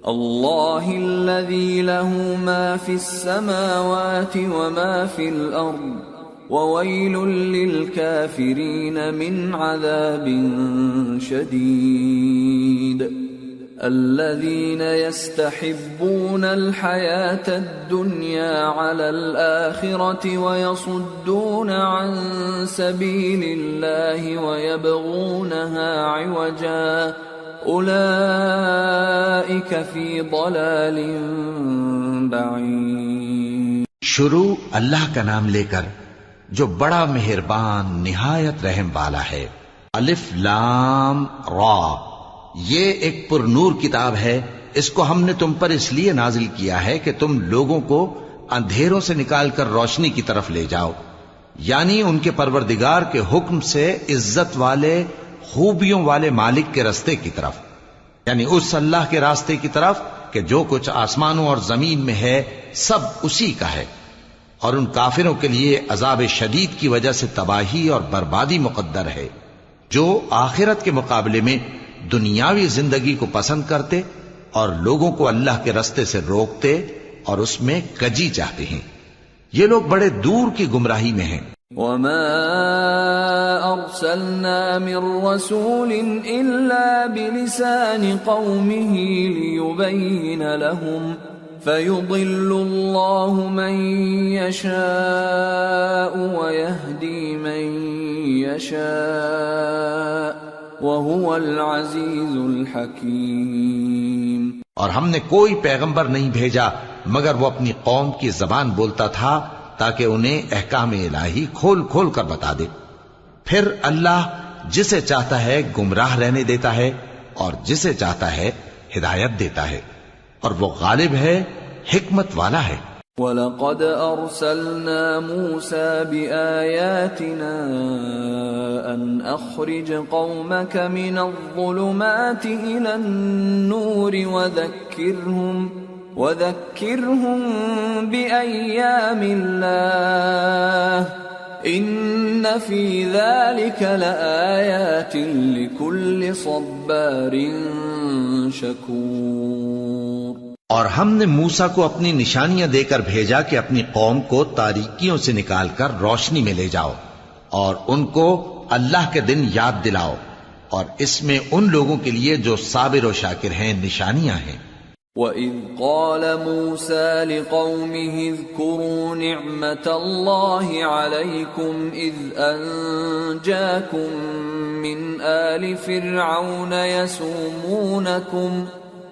اللہ الذی له ما فی السماوات وما فی الارض وویل للکافرین من عذاب شدید۔ الذین یستحبون الحیاة الدنیا علی الآخرة ویصدون عن سبیل اللہ ویبغونها عوجا اولئک فی ضلال بعید۔ شروع اللہ کا نام لے کر جو بڑا مہربان نہایت رحم والا ہے۔ الف لام را، یہ ایک پر نور کتاب ہے، اس کو ہم نے تم پر اس لیے نازل کیا ہے کہ تم لوگوں کو اندھیروں سے نکال کر روشنی کی طرف لے جاؤ، یعنی ان کے پروردگار کے حکم سے عزت والے خوبیوں والے مالک کے راستے کی طرف، یعنی اس اللہ کے راستے کی طرف کہ جو کچھ آسمانوں اور زمین میں ہے سب اسی کا ہے، اور ان کافروں کے لیے عذاب شدید کی وجہ سے تباہی اور بربادی مقدر ہے، جو آخرت کے مقابلے میں دنیاوی زندگی کو پسند کرتے اور لوگوں کو اللہ کے راستے سے روکتے اور اس میں کجی چاہتے ہیں، یہ لوگ بڑے دور کی گمراہی میں ہیں۔ وما ارسلنا من رسول الا بلسان قومه ليبين لهم فيضل الله من يشاء ويهدي من يشاء وَهُوَ الْعَزِيزُ الْحَكِيمُ۔ اور ہم نے کوئی پیغمبر نہیں بھیجا مگر وہ اپنی قوم کی زبان بولتا تھا تاکہ انہیں احکام الہی کھول کھول کر بتا دے، پھر اللہ جسے چاہتا ہے گمراہ رہنے دیتا ہے اور جسے چاہتا ہے ہدایت دیتا ہے، اور وہ غالب ہے، حکمت والا ہے۔ وَلَقَدْ أَرْسَلْنَا مُوسَى بِآيَاتِنَا أَنْ أَخْرِجْ قَوْمَكَ مِنَ الظُّلُمَاتِ إِلَى النُّورِ وَذَكِّرْهُمْ بِأَيَّامِ اللَّهِ إِنَّ فِي ذَلِكَ لَآيَاتٍ لِكُلِّ صَبَّارٍ شَكُورٍ۔ اور ہم نے موسیٰ کو اپنی نشانیاں دے کر بھیجا کہ اپنی قوم کو تاریکیوں سے نکال کر روشنی میں لے جاؤ، اور ان کو اللہ کے دن یاد دلاؤ، اور اس میں ان لوگوں کے لیے جو صابر و شاکر ہیں نشانیاں ہیں۔ وَإِذْ قَالَ مُوسَى لِقَوْمِهِ اذْكُرُوا نِعْمَةَ اللَّهِ عَلَيْكُمْ إِذْ أَنْجَاكُمْ مِنْ آلِ فِرْعَوْنَ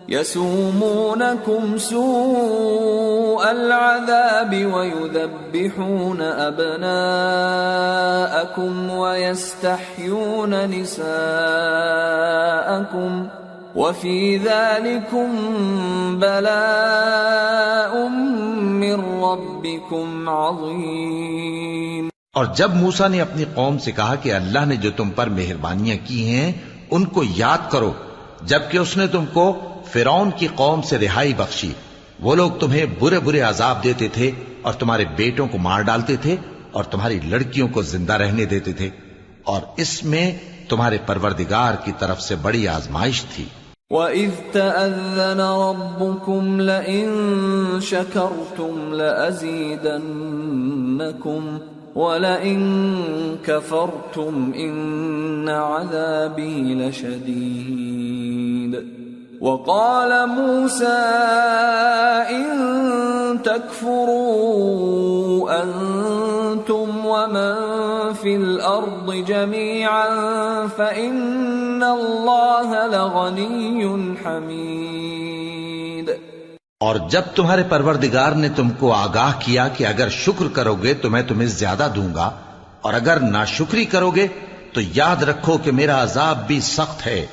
يَسُومُونَكُمْ سُوءَ الْعَذَابِ وَيُذَبِّحُونَ أَبْنَاءَكُمْ وَيَسْتَحْيُونَ نِسَاءَكُمْ وَفِي ذَلِكُمْ بَلَاءٌ مِّن رَّبِّكُمْ عَظِيمٌ۔ اور جب موسیٰ نے اپنی قوم سے کہا کہ اللہ نے جو تم پر مہربانیاں کی ہیں ان کو یاد کرو، جبکہ اس نے تم کو فرعون کی قوم سے رہائی بخشی، وہ لوگ تمہیں برے برے عذاب دیتے تھے اور تمہارے بیٹوں کو مار ڈالتے تھے اور تمہاری لڑکیوں کو زندہ رہنے دیتے تھے، اور اس میں تمہارے پروردگار کی طرف سے بڑی آزمائش تھی۔ وَإِذْ تَأَذَّنَ رَبُّكُمْ لَئِن شَكَرْتُمْ لَأَزِيدَنَّكُمْ وَلَئِن كَفَرْتُمْ إِنَّ عَذَابِي لَشَدِيدٌ۔ وَقَالَ مُوسَى إِن تَكْفُرُوا أَنتُمْ وَمَن فِي الْأَرْضِ جَمِيعًا فَإِنَّ اللَّهَ لَغَنِيٌّ حَمِيدٌ۔ اور جب تمہارے پروردگار نے تم کو آگاہ کیا کہ اگر شکر کرو گے تو میں تمہیں زیادہ دوں گا، اور اگر ناشکری کرو گے تو یاد رکھو کہ میرا عذاب بھی سخت ہے۔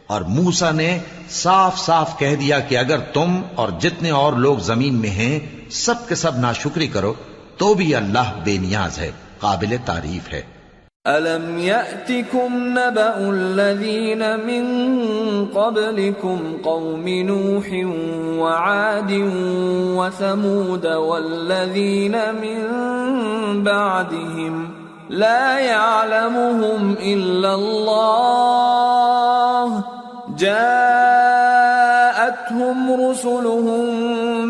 اور موسیٰ نے صاف صاف کہہ دیا کہ اگر تم اور جتنے اور لوگ زمین میں ہیں سب کے سب ناشکری کرو تو بھی اللہ بے نیاز ہے، قابل تعریف ہے۔ أَلَمْ يَأْتِكُمْ نَبَأُ الَّذِينَ مِنْ قَبْلِكُمْ قَوْمِ نُوحٍ وَعَادٍ وَثَمُودَ وَالَّذِينَ مِنْ بَعْدِهِمْ لَا يَعْلَمُهُمْ إِلَّا اللَّهُ جَاءَتْهُمْ رُسُلُهُم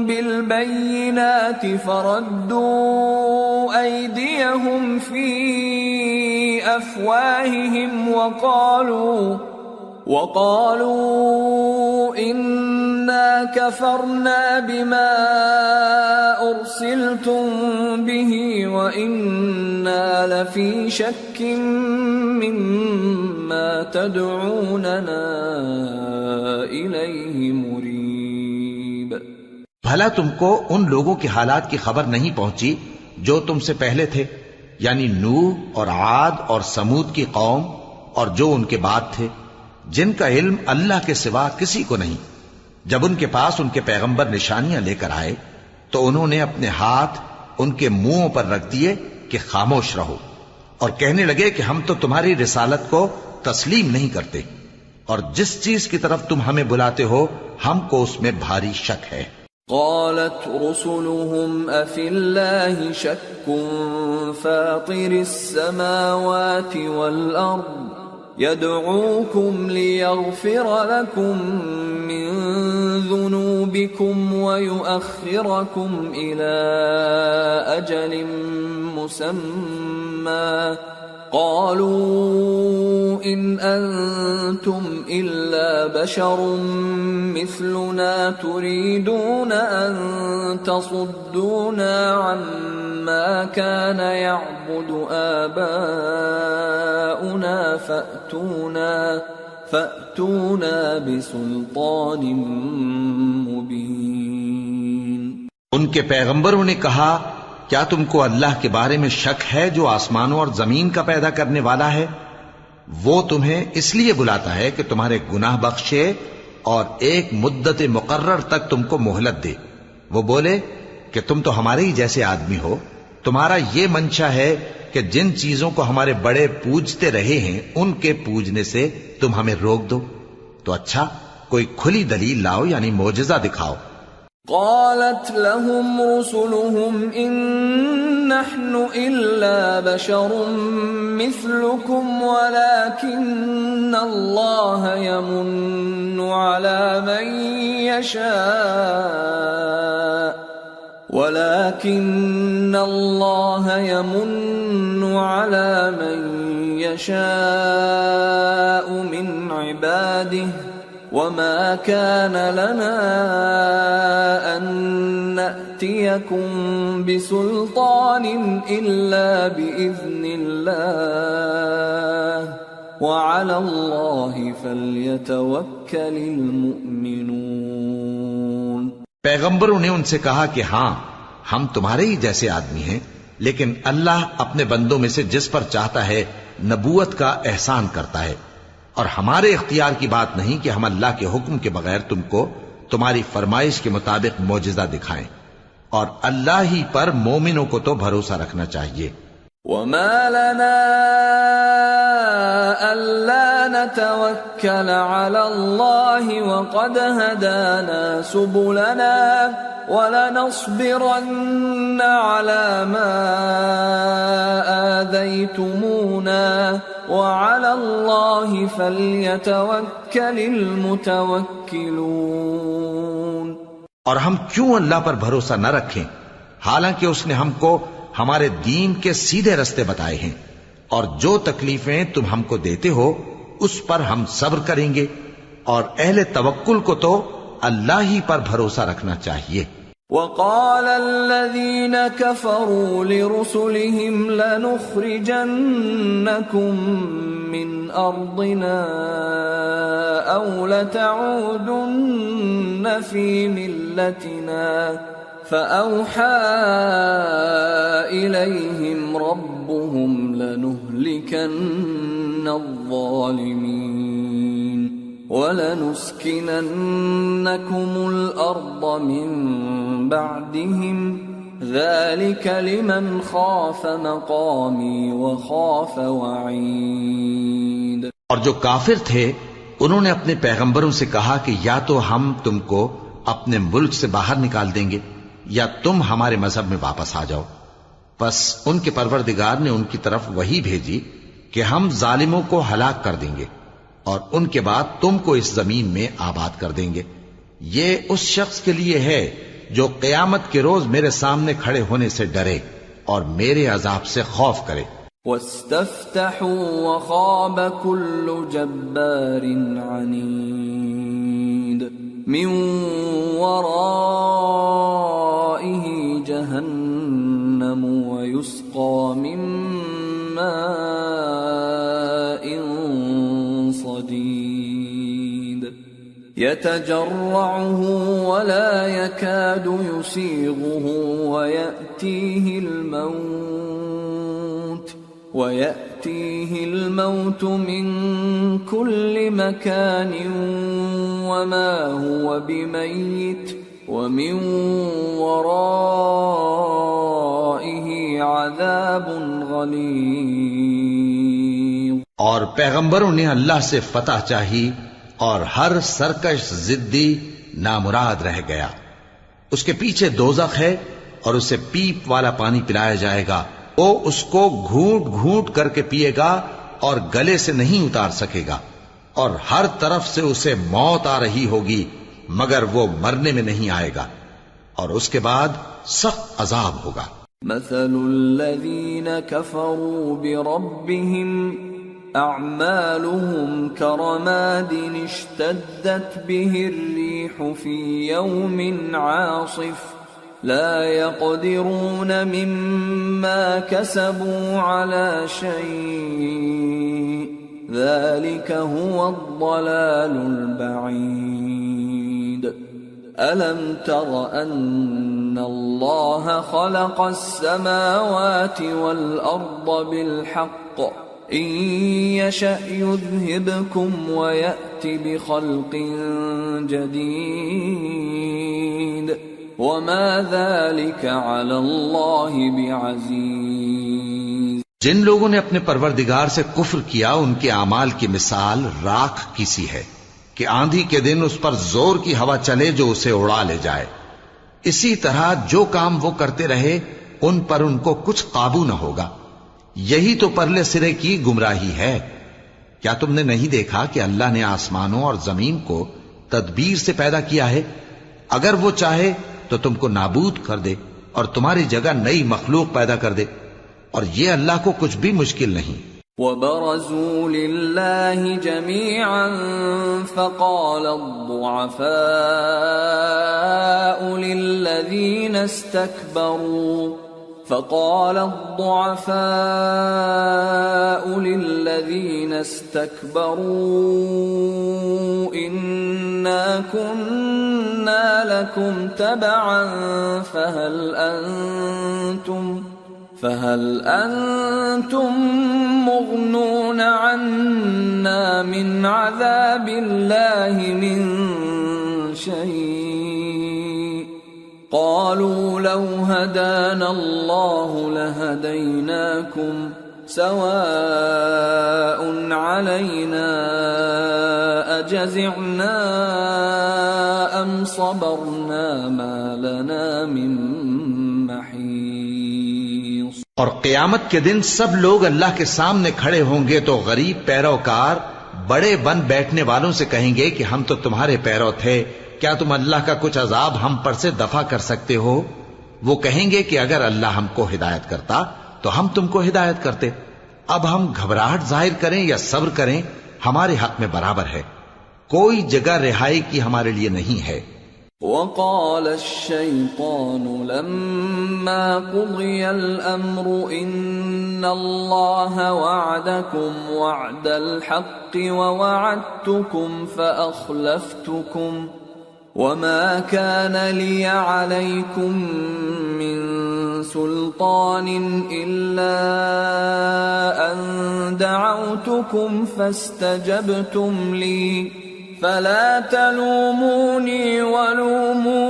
بِالْبَيِّنَاتِ فَرَدُّوا أَيْدِيَهُمْ فِي أَفْوَاهِهِمْ وَقَالُوا إِنَّا كَفَرْنَا بِمَا أُرْسِلْتُمْ بِهِ وَإِنَّا لَفِي شَكٍّ مِّمَّا تَدْعُونَنَا إِلَيْهِ مُرِيبٍ۔ بھلا تم کو ان لوگوں کے حالات کی خبر نہیں پہنچی جو تم سے پہلے تھے، یعنی نوح اور عاد اور سمود کی قوم اور جو ان کے بعد تھے، جن کا علم اللہ کے سوا کسی کو نہیں۔ جب ان کے پاس ان کے پیغمبر نشانیاں لے کر آئے تو انہوں نے اپنے ہاتھ ان کے منہوں پر رکھ دیے کہ خاموش رہو، اور کہنے لگے کہ ہم تو تمہاری رسالت کو تسلیم نہیں کرتے، اور جس چیز کی طرف تم ہمیں بلاتے ہو ہم کو اس میں بھاری شک ہے۔ قالت رسلهم أفي الله شك فاطر السماوات والأرض يدعوكم ليغفر لكم من ذنوبكم ويؤخركم إلى أجل مسمى قالوا إن أنتم إلا بشر مثلنا تريدون أن تصدونا عما كان يعبد آباؤنا فأتونا بسلطان مبين۔ ان کے پیغمبروں نے کہا کیا تم کو اللہ کے بارے میں شک ہے جو آسمانوں اور زمین کا پیدا کرنے والا ہے؟ وہ تمہیں اس لیے بلاتا ہے کہ تمہارے گناہ بخشے اور ایک مدت مقرر تک تم کو مہلت دے۔ وہ بولے کہ تم تو ہمارے ہی جیسے آدمی ہو، تمہارا یہ منشا ہے کہ جن چیزوں کو ہمارے بڑے پوجتے رہے ہیں ان کے پوجنے سے تم ہمیں روک دو، تو اچھا کوئی کھلی دلیل لاؤ، یعنی معجزہ دکھاؤ۔ قالت لهم رسلهم إن نحن إلا بشر مثلكم ولكن الله يمن على من يشاء من عباده وما كان لنا أن نأتيكم بسلطان إلا بإذن الله وعلى الله فليتوكل المؤمنون۔ پیغمبروں نے ان سے کہا کہ ہاں ہم تمہارے ہی جیسے آدمی ہیں، لیکن اللہ اپنے بندوں میں سے جس پر چاہتا ہے نبوت کا احسان کرتا ہے، اور ہمارے اختیار کی بات نہیں کہ ہم اللہ کے حکم کے بغیر تم کو تمہاری فرمائش کے مطابق معجزہ دکھائیں، اور اللہ ہی پر مومنوں کو تو بھروسہ رکھنا چاہیے۔ وما لنا ألا نتوكل على الله وقد هدانا سبلنا ولنصبرن على ما آذيتمونا وعلى الله فليتوكل المتوكلون۔ اور ہم کیوں اللہ پر بھروسہ نہ رکھیں حالانکہ اس نے ہم کو ہمارے دین کے سیدھے رستے بتائے ہیں، اور جو تکلیفیں تم ہم کو دیتے ہو اس پر ہم صبر کریں گے، اور اہل توکل کو تو اللہ ہی پر بھروسہ رکھنا چاہیے۔ وقال الذين كفروا لرسلهم لنخرجنكم من أرضنا أو لتعودن في ملتنا فأوحى إليهم ربهم لنهلكن الظالمين وَلَنُسْكِنَنَّكُمُ الْأَرْضَ مِنْ بَعْدِهِمْ ذَلِكَ لِمَنْ خَافَ مَقَامِي وَخَافَ وَعِيدِ۔ اور جو کافر تھے انہوں نے اپنے پیغمبروں سے کہا کہ یا تو ہم تم کو اپنے ملک سے باہر نکال دیں گے یا تم ہمارے مذہب میں واپس آ جاؤ۔ پس ان کے پروردگار نے ان کی طرف وحی بھیجی کہ ہم ظالموں کو ہلاک کر دیں گے اور ان کے بعد تم کو اس زمین میں آباد کر دیں گے۔ یہ اس شخص کے لیے ہے جو قیامت کے روز میرے سامنے کھڑے ہونے سے ڈرے اور میرے عذاب سے خوف کرے۔ وَاسْتَفْتَحُوا وَخَابَ كُلُّ جَبَّارٍ عَنِيدٍ مِّن وَرَائِهِ جَهَنَّمُ وَيُسْقَى مِن مَّاءٍ صديد يتجرعه ولا يكاد يسيغه ويأتيه الموت من كل مكان وما هو بميت ومن ورائه عذاب غليظ۔ اور پیغمبروں نے اللہ سے فتح چاہی اور ہر سرکش ضدی نامراد رہ گیا۔ اس کے پیچھے دوزخ ہے اور اسے پیپ والا پانی پلایا جائے گا، وہ اس کو گھونٹ گھونٹ کر کے پیے گا اور گلے سے نہیں اتار سکے گا، اور ہر طرف سے اسے موت آ رہی ہوگی مگر وہ مرنے میں نہیں آئے گا، اور اس کے بعد سخت عذاب ہوگا۔ مثل الذين كفروا بربهم أعمالهم كرماد اشتدت به الريح في يوم عاصف لا يقدرون مما كسبوا على شيء ذلك هو الضلال البعيد۔ ألم تر أن الله خلق السماوات والأرض بالحق إن يشأ يذهبكم ويأت بخلق جديد وما ذلك على الله بعزيز۔ جن لوگوں نے اپنے پروردگار سے کفر کیا ان کے اعمال کی مثال راکھ کی سی ہے کہ آندھی کے دن اس پر زور کی ہوا چلے جو اسے اڑا لے جائے۔ اسی طرح جو کام وہ کرتے رہے ان پر ان کو کچھ قابو نہ ہوگا۔ یہی تو پرلے سرے کی گمراہی ہے۔ کیا تم نے نہیں دیکھا کہ اللہ نے آسمانوں اور زمین کو تدبیر سے پیدا کیا ہے؟ اگر وہ چاہے تو تم کو نابود کر دے اور تمہاری جگہ نئی مخلوق پیدا کر دے، اور یہ اللہ کو کچھ بھی مشکل نہیں۔ وبرزوا لله جميعا فقال الضعفاء للذين استكبروا إنا كنا لكم تبعا فهل أنتم مغنون عنا من عذاب الله من شيء قالوا لو هدانا الله لهديناكم سواء علينا أجزعنا أم صبرنا ما لنا من محيص۔ اور قیامت کے دن سب لوگ اللہ کے سامنے کھڑے ہوں گے تو غریب پیروکار بڑے بن بیٹھنے والوں سے کہیں گے کہ ہم تو تمہارے پیرو تھے، کیا تم اللہ کا کچھ عذاب ہم پر سے دفع کر سکتے ہو؟ وہ کہیں گے کہ اگر اللہ ہم کو ہدایت کرتا تو ہم تم کو ہدایت کرتے۔ اب ہم گھبراہٹ ظاہر کریں یا صبر کریں ہمارے حق میں برابر ہے، کوئی جگہ رہائی کی ہمارے لیے نہیں ہے۔ وقال الشيطان لما قضي الأمر إن الله وعدكم وعد الحق ووعدتكم فأخلفتكم وما كان لي عليكم من سلطان إلا أن دعوتكم فاستجبتم لي فلا تلوموني ولوموا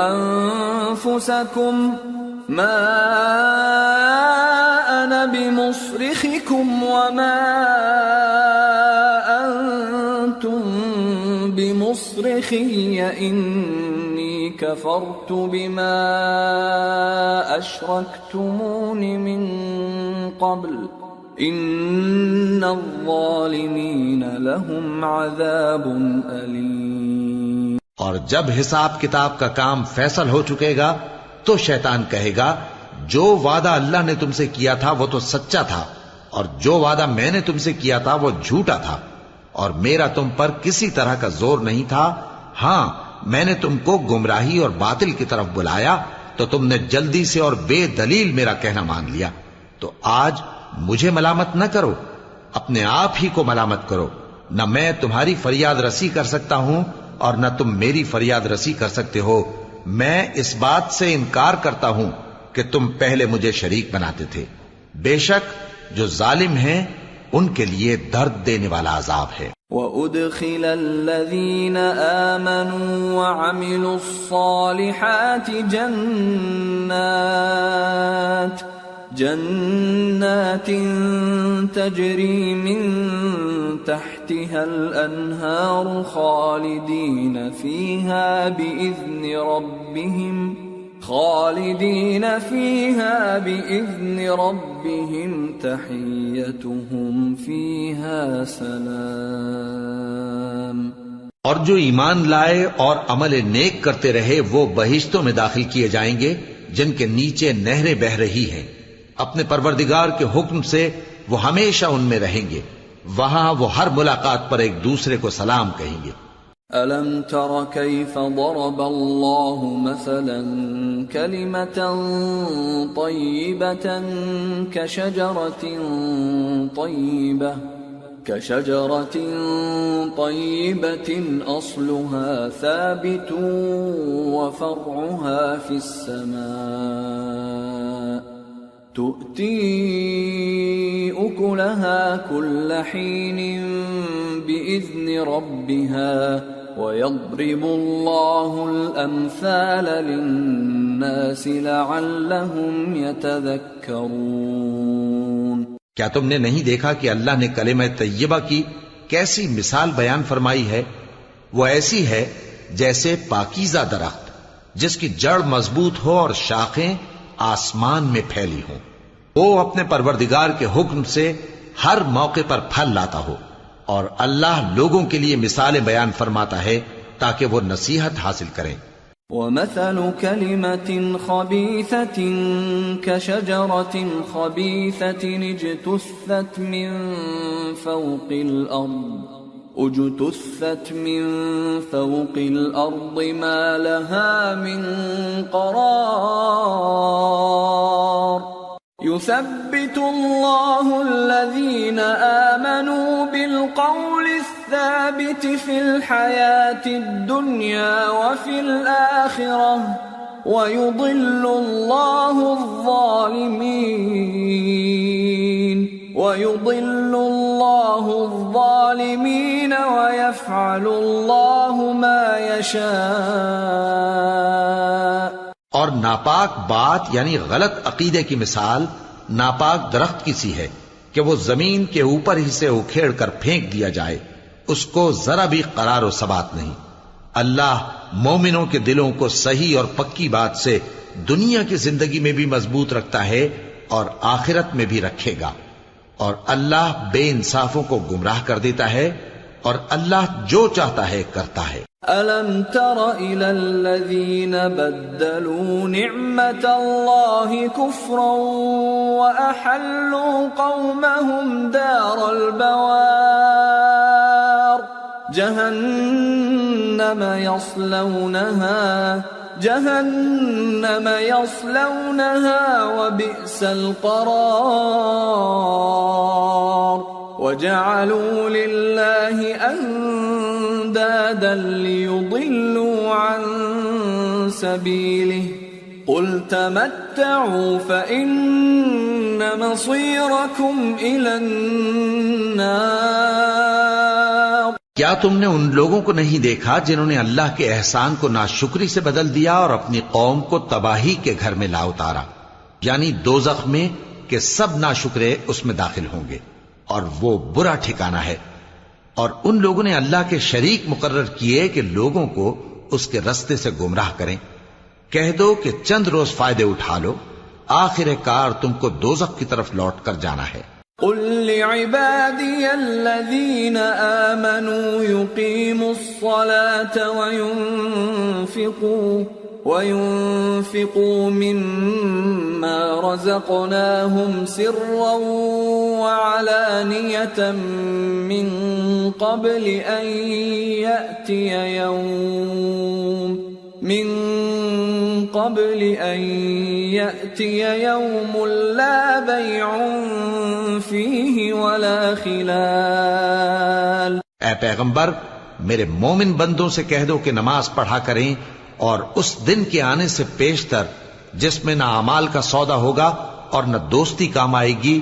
أنفسكم ما أنا بمصرخكم وما أنتم بمصرخي إني كفرت بما أشركتمون من قبل ان الظالمین لهم عذاب علیم۔ اور جب حساب کتاب کا کام فیصل ہو چکے گا تو شیطان کہے گا جو وعدہ اللہ نے تم سے کیا تھا وہ تو سچا تھا اور جو وعدہ میں نے تم سے کیا تھا وہ جھوٹا تھا، اور میرا تم پر کسی طرح کا زور نہیں تھا۔ ہاں میں نے تم کو گمراہی اور باطل کی طرف بلایا تو تم نے جلدی سے اور بے دلیل میرا کہنا مان لیا، تو آج مجھے ملامت نہ کرو، اپنے آپ ہی کو ملامت کرو۔ نہ میں تمہاری فریاد رسی کر سکتا ہوں اور نہ تم میری فریاد رسی کر سکتے ہو۔ میں اس بات سے انکار کرتا ہوں کہ تم پہلے مجھے شریک بناتے تھے۔ بے شک جو ظالم ہیں ان کے لیے درد دینے والا عذاب ہے۔ وَأُدْخِلَ الَّذِينَ آمَنُوا وَعَمِلُوا الصَّالِحَاتِ جنات تجری من تحتها الانہار خالدین فیہا بإذن ربهم تحیتهم فیہا سلام۔ اور جو ایمان لائے اور عمل نیک کرتے رہے وہ بہشتوں میں داخل کیے جائیں گے جن کے نیچے نہریں بہہ رہی ہیں، اپنے پروردگار کے حکم سے وہ ہمیشہ ان میں رہیں گے، وہاں وہ ہر ملاقات پر ایک دوسرے کو سلام کہیں گے۔ أَلَمْ تَرَ كَيْفَ ضَرَبَ اللَّهُ مَثَلًا كَلِمَةً طَيِّبَةً كَشَجَرَةٍ طَيِّبَةٍ أَصْلُهَا ثَابِتٌ وَفَرْعُهَا فِي السَّمَاءِ تُؤْتِي أُكُلَهَا كُلَّ حِينٍ بِإِذْنِ رَبِّهَا وَيَضْرِبُ اللَّهُ الْأَمْثَالَ لِلنَّاسِ لَعَلَّهُمْ يَتَذَكَّرُونَ۔ کیا تم نے نہیں دیکھا کہ اللہ نے کلمہ طیبہ کی کیسی مثال بیان فرمائی ہے؟ وہ ایسی ہے جیسے پاکیزہ درخت جس کی جڑ مضبوط ہو اور شاخیں آسمان میں پھیلی ہوں، وہ اپنے پروردگار کے حکم سے ہر موقع پر پھل لاتا ہو، اور اللہ لوگوں کے لیے مثالیں بیان فرماتا ہے تاکہ وہ نصیحت حاصل کریں۔ ومثل كلمة خبيثة كشجرة خبيثة اجتثت من فوق الأرض ما لها من قرار يثبت الله الذين آمنوا بالقول الثابت في الحياة الدنيا وفي الآخرة ويضل الله الظالمين ويفعل الله ما يشاء. اور ناپاک بات یعنی غلط عقیدے کی مثال ناپاک درخت کی سی ہے کہ وہ زمین کے اوپر ہی سے اکھیڑ کر پھینک دیا جائے، اس کو ذرا بھی قرار و ثبات نہیں. اللہ مومنوں کے دلوں کو صحیح اور پکی بات سے دنیا کی زندگی میں بھی مضبوط رکھتا ہے اور آخرت میں بھی رکھے گا. اور اللہ بے انصافوں کو گمراہ کر دیتا ہے اور اللہ جو چاہتا ہے کرتا ہے. أَلَمْ تَرَ إِلَى الَّذِينَ بَدَّلُوا نِعْمَةَ اللَّهِ كُفْرًا وَأَحَلُّوا قَوْمَهُمْ دَارَ الْبَوَارِ جهنم يصلونها وبئس القرار وجعلوا لله أندادا ليضلوا عن سبيله قل تمتعوا فإن مصيركم إلى النار. کیا تم نے ان لوگوں کو نہیں دیکھا جنہوں نے اللہ کے احسان کو ناشکری سے بدل دیا اور اپنی قوم کو تباہی کے گھر میں لا اتارا، یعنی دوزخ میں کہ سب ناشکرے اس میں داخل ہوں گے اور وہ برا ٹھکانہ ہے. اور ان لوگوں نے اللہ کے شریک مقرر کیے کہ لوگوں کو اس کے رستے سے گمراہ کریں. کہہ دو کہ چند روز فائدے اٹھا لو، آخر کار تم کو دوزخ کی طرف لوٹ کر جانا ہے. قل لعبادي الذين آمنوا يقيموا الصلاة وينفقوا مما رزقناهم سرا وعلانية من قبل أن يأتي يوم لا بيع فيه ولا خلال. اے پیغمبر میرے مومن بندوں سے کہہ دو کہ نماز پڑھا کریں اور اس دن کے آنے سے پیشتر جس میں نہ اعمال کا سودا ہوگا اور نہ دوستی کام آئے گی،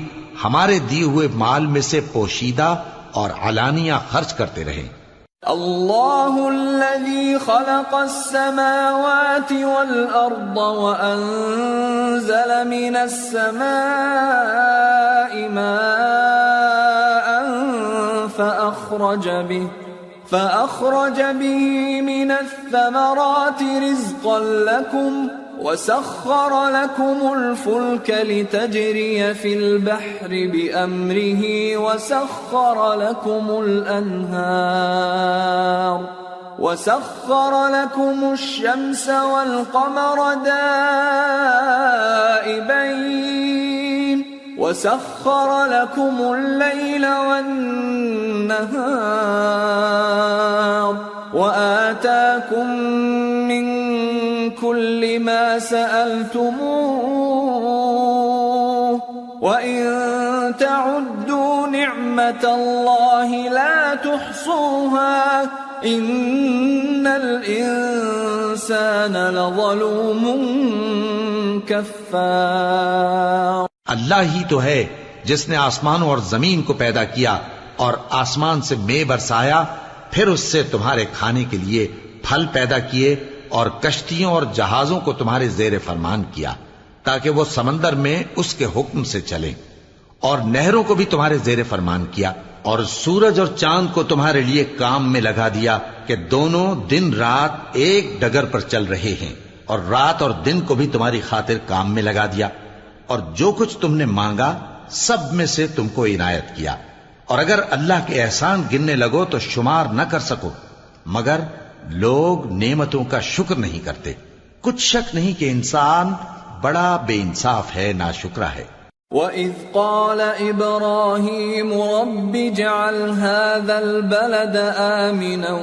ہمارے دیے ہوئے مال میں سے پوشیدہ اور علانیہ خرچ کرتے رہیں. اللہ الذي خلق السماوات والأرض وأنزل من السماء ماء فأخرج به من الثمرات رزقا لكم وسخر لكم الفلك لتجري في البحر بأمره وسخر لكم الشمس والقمر دائبين وسخر لكم الليل والنهار وآتاكم من كل ما سألتموه وإن تعدوا نعمة الله لا تحصوها إن الإنسان لظلوم كفار. اللہ ہی تو ہے جس نے آسمانوں اور زمین کو پیدا کیا اور آسمان سے مے برسایا، پھر اس سے تمہارے کھانے کے لیے پھل پیدا کیے اور کشتیوں اور جہازوں کو تمہارے زیر فرمان کیا تاکہ وہ سمندر میں اس کے حکم سے چلیں، اور نہروں کو بھی تمہارے زیر فرمان کیا، اور سورج اور چاند کو تمہارے لیے کام میں لگا دیا کہ دونوں دن رات ایک ڈگر پر چل رہے ہیں، اور رات اور دن کو بھی تمہاری خاطر کام میں لگا دیا، اور جو کچھ تم نے مانگا سب میں سے تم کو عنایت کیا. اور اگر اللہ کے احسان گننے لگو تو شمار نہ کر سکو، مگر لوگ نعمتوں کا شکر نہیں کرتے. کچھ شک نہیں کہ انسان بڑا بے انصاف ہے، ناشکرا ہے. وَإِذْ قَالَ إِبْرَاهِيمُ رَبِّ اجْعَلْ هَذَا الْبَلَدَ آمِنًا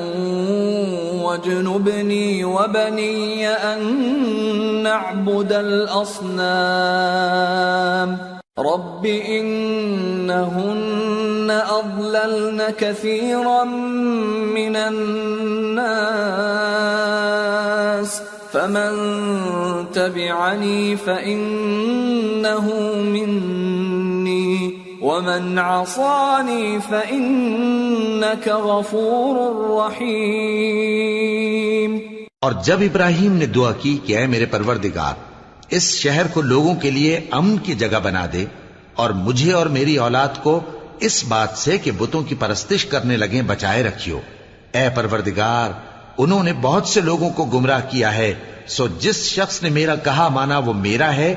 وَاجْنُبْنِي وَبَنِيَّ أَن نَّعْبُدَ الْأَصْنَامَ رَبِّ إِنَّهُنَّ أَضْلَلْنَ كَثِيرًا مِّنَ النَّاسِ فَمَن تَبِعَنِي فَإِنَّهُ مِنِّي وَمَنْ عَصَانِي فَإِنَّكَ غَفُورٌ رَّحِيمٌ. اور جب ابراہیم نے دعا کی کہ اے میرے پروردگار، اس شہر کو لوگوں کے لیے امن کی جگہ بنا دے اور مجھے اور میری اولاد کو اس بات سے کہ بتوں کی پرستش کرنے لگیں بچائے رکھیو. اے پروردگار، انہوں نے بہت سے لوگوں کو گمراہ کیا ہے، سو جس شخص نے میرا کہا مانا وہ میرا ہے،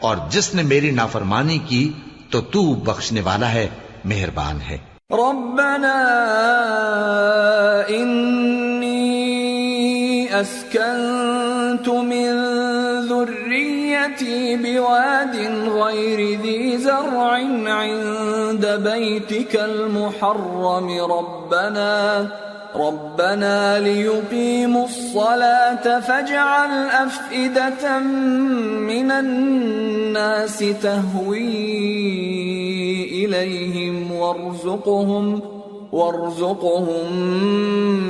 اور جس نے میری نافرمانی کی تو تو بخشنے والا ہے، مہربان ہے. ربنا انی اسکنت من ذریتی بواد غیر ذی زرع عند بیتک المحرم ربنا ليقيموا الصلاة فاجعل أفئدة من الناس تهوي إليهم وارزقهم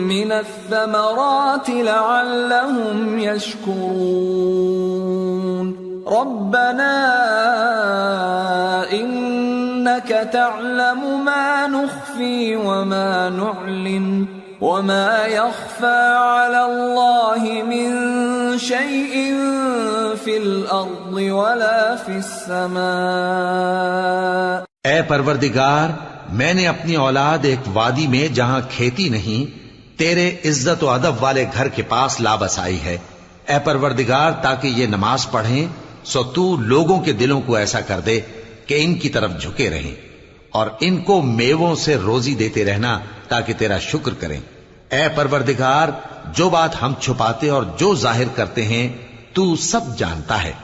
من الثمرات لعلهم يشكرون. ربنا إنك تعلم ما نخفي وما نعلن وما يخفى على الله من شيء في الأرض ولا في السماء. اے پروردگار، میں نے اپنی اولاد ایک وادی میں جہاں کھیتی نہیں تیرے عزت و ادب والے گھر کے پاس لا بسائی ہے. اے پروردگار، تاکہ یہ نماز پڑھیں سو تو لوگوں کے دلوں کو ایسا کر دے کہ ان کی طرف جھکے رہیں، اور ان کو میووں سے روزی دیتے رہنا تاکہ تیرا شکر کریں. اے پروردگار، جو بات ہم چھپاتے اور جو ظاہر کرتے ہیں تو سب جانتا ہے،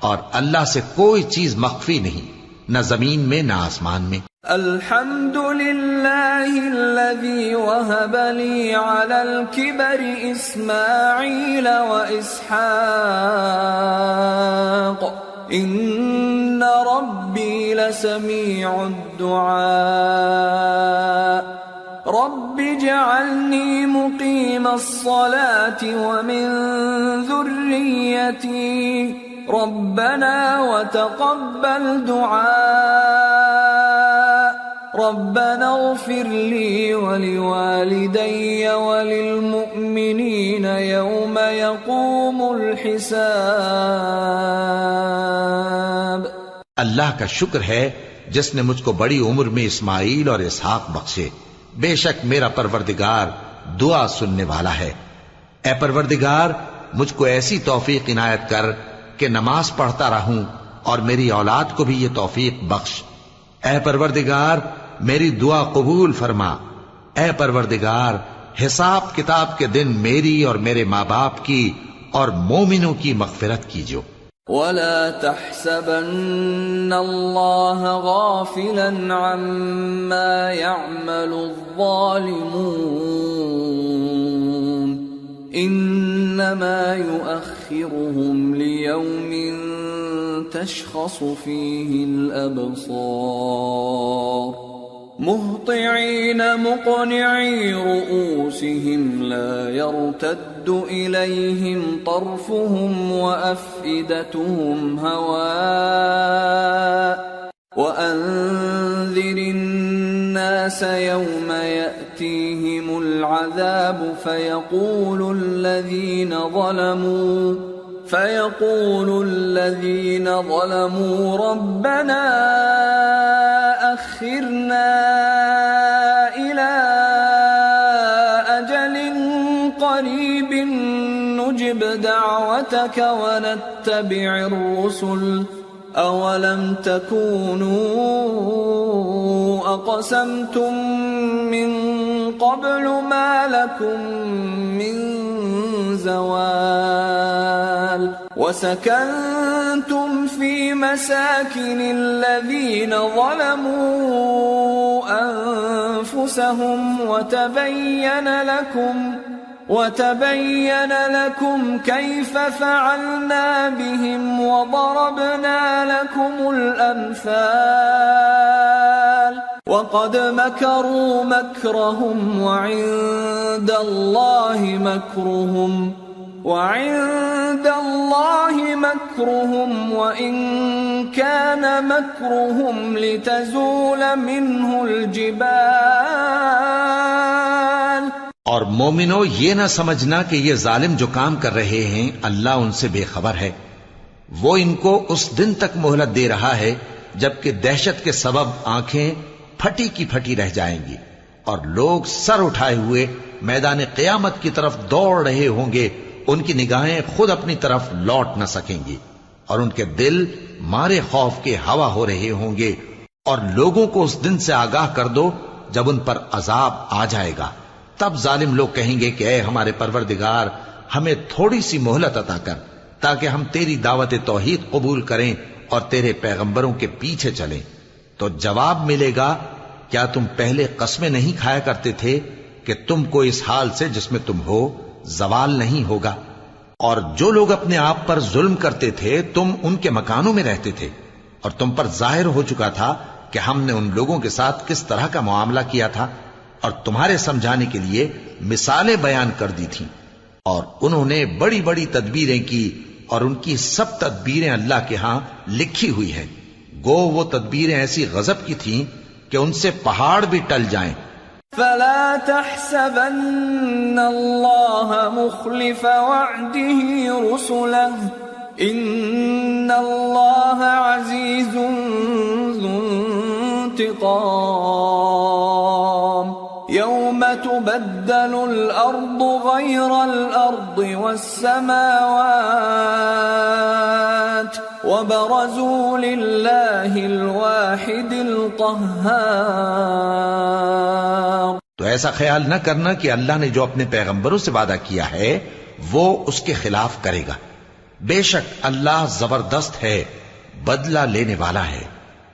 اور اللہ سے کوئی چیز مخفی نہیں، نہ زمین میں نہ آسمان میں. الحمد للہ الذی وہب لی علی الکبر اسماعیل و اسحاق ان ربی لسمیع الدعاء. رب اجعلنی مقیم الصلاة ومن ذریتی ربنا وتقبل دعاء. ربنا اغفر لي ولوالدي وللمؤمنين يوم يقوم الحساب. اللہ کا شکر ہے جس نے مجھ کو بڑی عمر میں اسماعیل اور اسحاق بخشے. بے شک میرا پروردگار دعا سننے والا ہے. اے پروردگار، مجھ کو ایسی توفیق عنایت کر کہ نماز پڑھتا رہوں اور میری اولاد کو بھی یہ توفیق بخش. اے پروردگار، میری دعا قبول فرما. اے پروردگار، حساب کتاب کے دن میری اور میرے ماں باپ کی اور مومنوں کی مغفرت کیجو. ولا تحسبن الله غافلا عما يعمل الظالمون انما يؤخرهم ليوم تشخص فيه الابصار مهطعين مقنعي رؤوسهم لا يرتد إليهم طرفهم وأفئدتهم هواء وأنذر الناس يوم يأتيهم العذاب فيقول الذين ظلموا ربنا أخرنا إلى أجل قريب نجب دعوتك ونتبع الرسل أولم تكونوا أقسمتم من قبل ما لكم من زوال وسكنتم في مساكن الذين ظلموا أنفسهم وتبين لكم كيف فعلنا بهم وضربنا لكم الأمثال وقد مكروا مكرهم وعند الله مكرهم وإن كان مكرهم لتزول منه الجبال. اور مومنو، یہ نہ سمجھنا کہ یہ ظالم جو کام کر رہے ہیں اللہ ان سے بے خبر ہے. وہ ان کو اس دن تک مہلت دے رہا ہے جبکہ دہشت کے سبب آنکھیں پھٹی کی پھٹی رہ جائیں گی اور لوگ سر اٹھائے ہوئے میدان قیامت کی طرف دوڑ رہے ہوں گے. ان کی نگاہیں خود اپنی طرف لوٹ نہ سکیں گی اور ان کے دل مارے خوف کے ہوا ہو رہے ہوں گے. اور لوگوں کو اس دن سے آگاہ کر دو جب ان پر عذاب آ جائے گا. تب ظالم لوگ کہیں گے کہ اے ہمارے پروردگار، ہمیں تھوڑی سی مہلت عطا کر تاکہ ہم تیری دعوت توحید قبول کریں اور تیرے پیغمبروں کے پیچھے چلیں. تو جواب ملے گا، کیا تم پہلے قسمیں نہیں کھایا کرتے تھے کہ تم کو اس حال سے جس میں تم ہو زوال نہیں ہوگا؟ اور جو لوگ اپنے آپ پر ظلم کرتے تھے تم ان کے مکانوں میں رہتے تھے اور تم پر ظاہر ہو چکا تھا کہ ہم نے ان لوگوں کے ساتھ کس طرح کا معاملہ کیا تھا اور تمہارے سمجھانے کے لیے مثالیں بیان کر دی تھیں. اور انہوں نے بڑی بڑی تدبیریں کی اور ان کی سب تدبیریں اللہ کے ہاں لکھی ہوئی ہیں. گو وہ تدبیریں ایسی غضب کی تھیں کہ ان سے پہاڑ بھی ٹل جائیں. فلا تحسبن الله مخلف وعده رسله ان الله عزيز ذو انتقام يوم تبدل الأرض غير الأرض والسماوات وبرزوا لله الواحد القهار. تو ایسا خیال نہ کرنا کہ اللہ نے جو اپنے پیغمبروں سے وعدہ کیا ہے وہ اس کے خلاف کرے گا. بے شک اللہ زبردست ہے، بدلہ لینے والا ہے.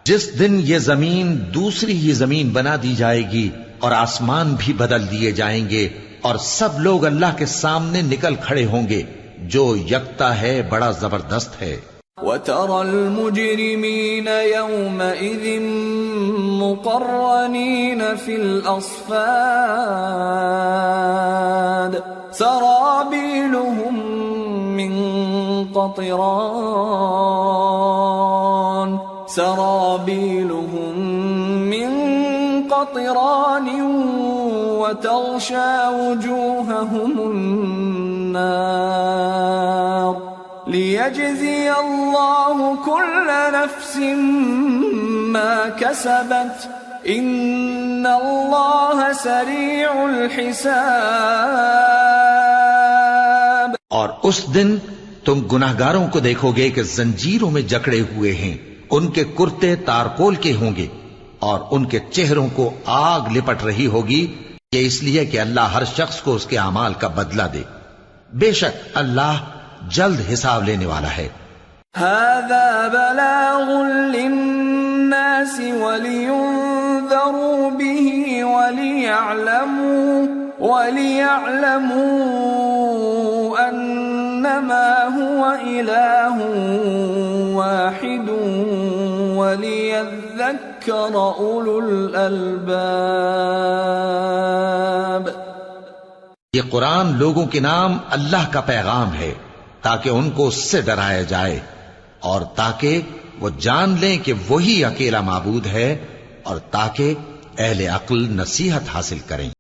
جس دن یہ زمین دوسری ہی زمین بنا دی جائے گی اور آسمان بھی بدل دیے جائیں گے اور سب لوگ اللہ کے سامنے نکل کھڑے ہوں گے جو یکتا ہے، بڑا زبردست ہے. وَتَرَى الْمُجْرِمِينَ يَوْمَئِذٍ مُقَرَّنِينَ فِي الْأَصْفَادِ سَرَابِيلُهُم مِّن قَطِرَانٍ وَتَغْشَى وُجُوهَهُمُ النَّارُ لِيَجْزِيَ اللَّهُ كُلَّ نَفْسٍ مَا كَسَبَتْ إِنَّ اللَّهَ سَرِيعُ الْحِسَابِ. اور اس دن تم گناہگاروں کو دیکھو گے کہ زنجیروں میں جکڑے ہوئے ہیں، ان کے کرتے تارکول کے ہوں گے اور ان کے چہروں کو آگ لپٹ رہی ہوگی، یہ اس لیے کہ اللہ ہر شخص کو اس کے اعمال کا بدلہ دے. بے شک اللہ جلد حساب لینے والا ہے. هذا بلاغ للناس ولينذروا به وليعلموا أنما هو إله واحد وليذكر أولو الألباب. یہ قرآن لوگوں کے نام اللہ کا پیغام ہے تاکہ ان کو اس سے ڈرایا جائے اور تاکہ وہ جان لیں کہ وہی اکیلا معبود ہے اور تاکہ اہل عقل نصیحت حاصل کریں.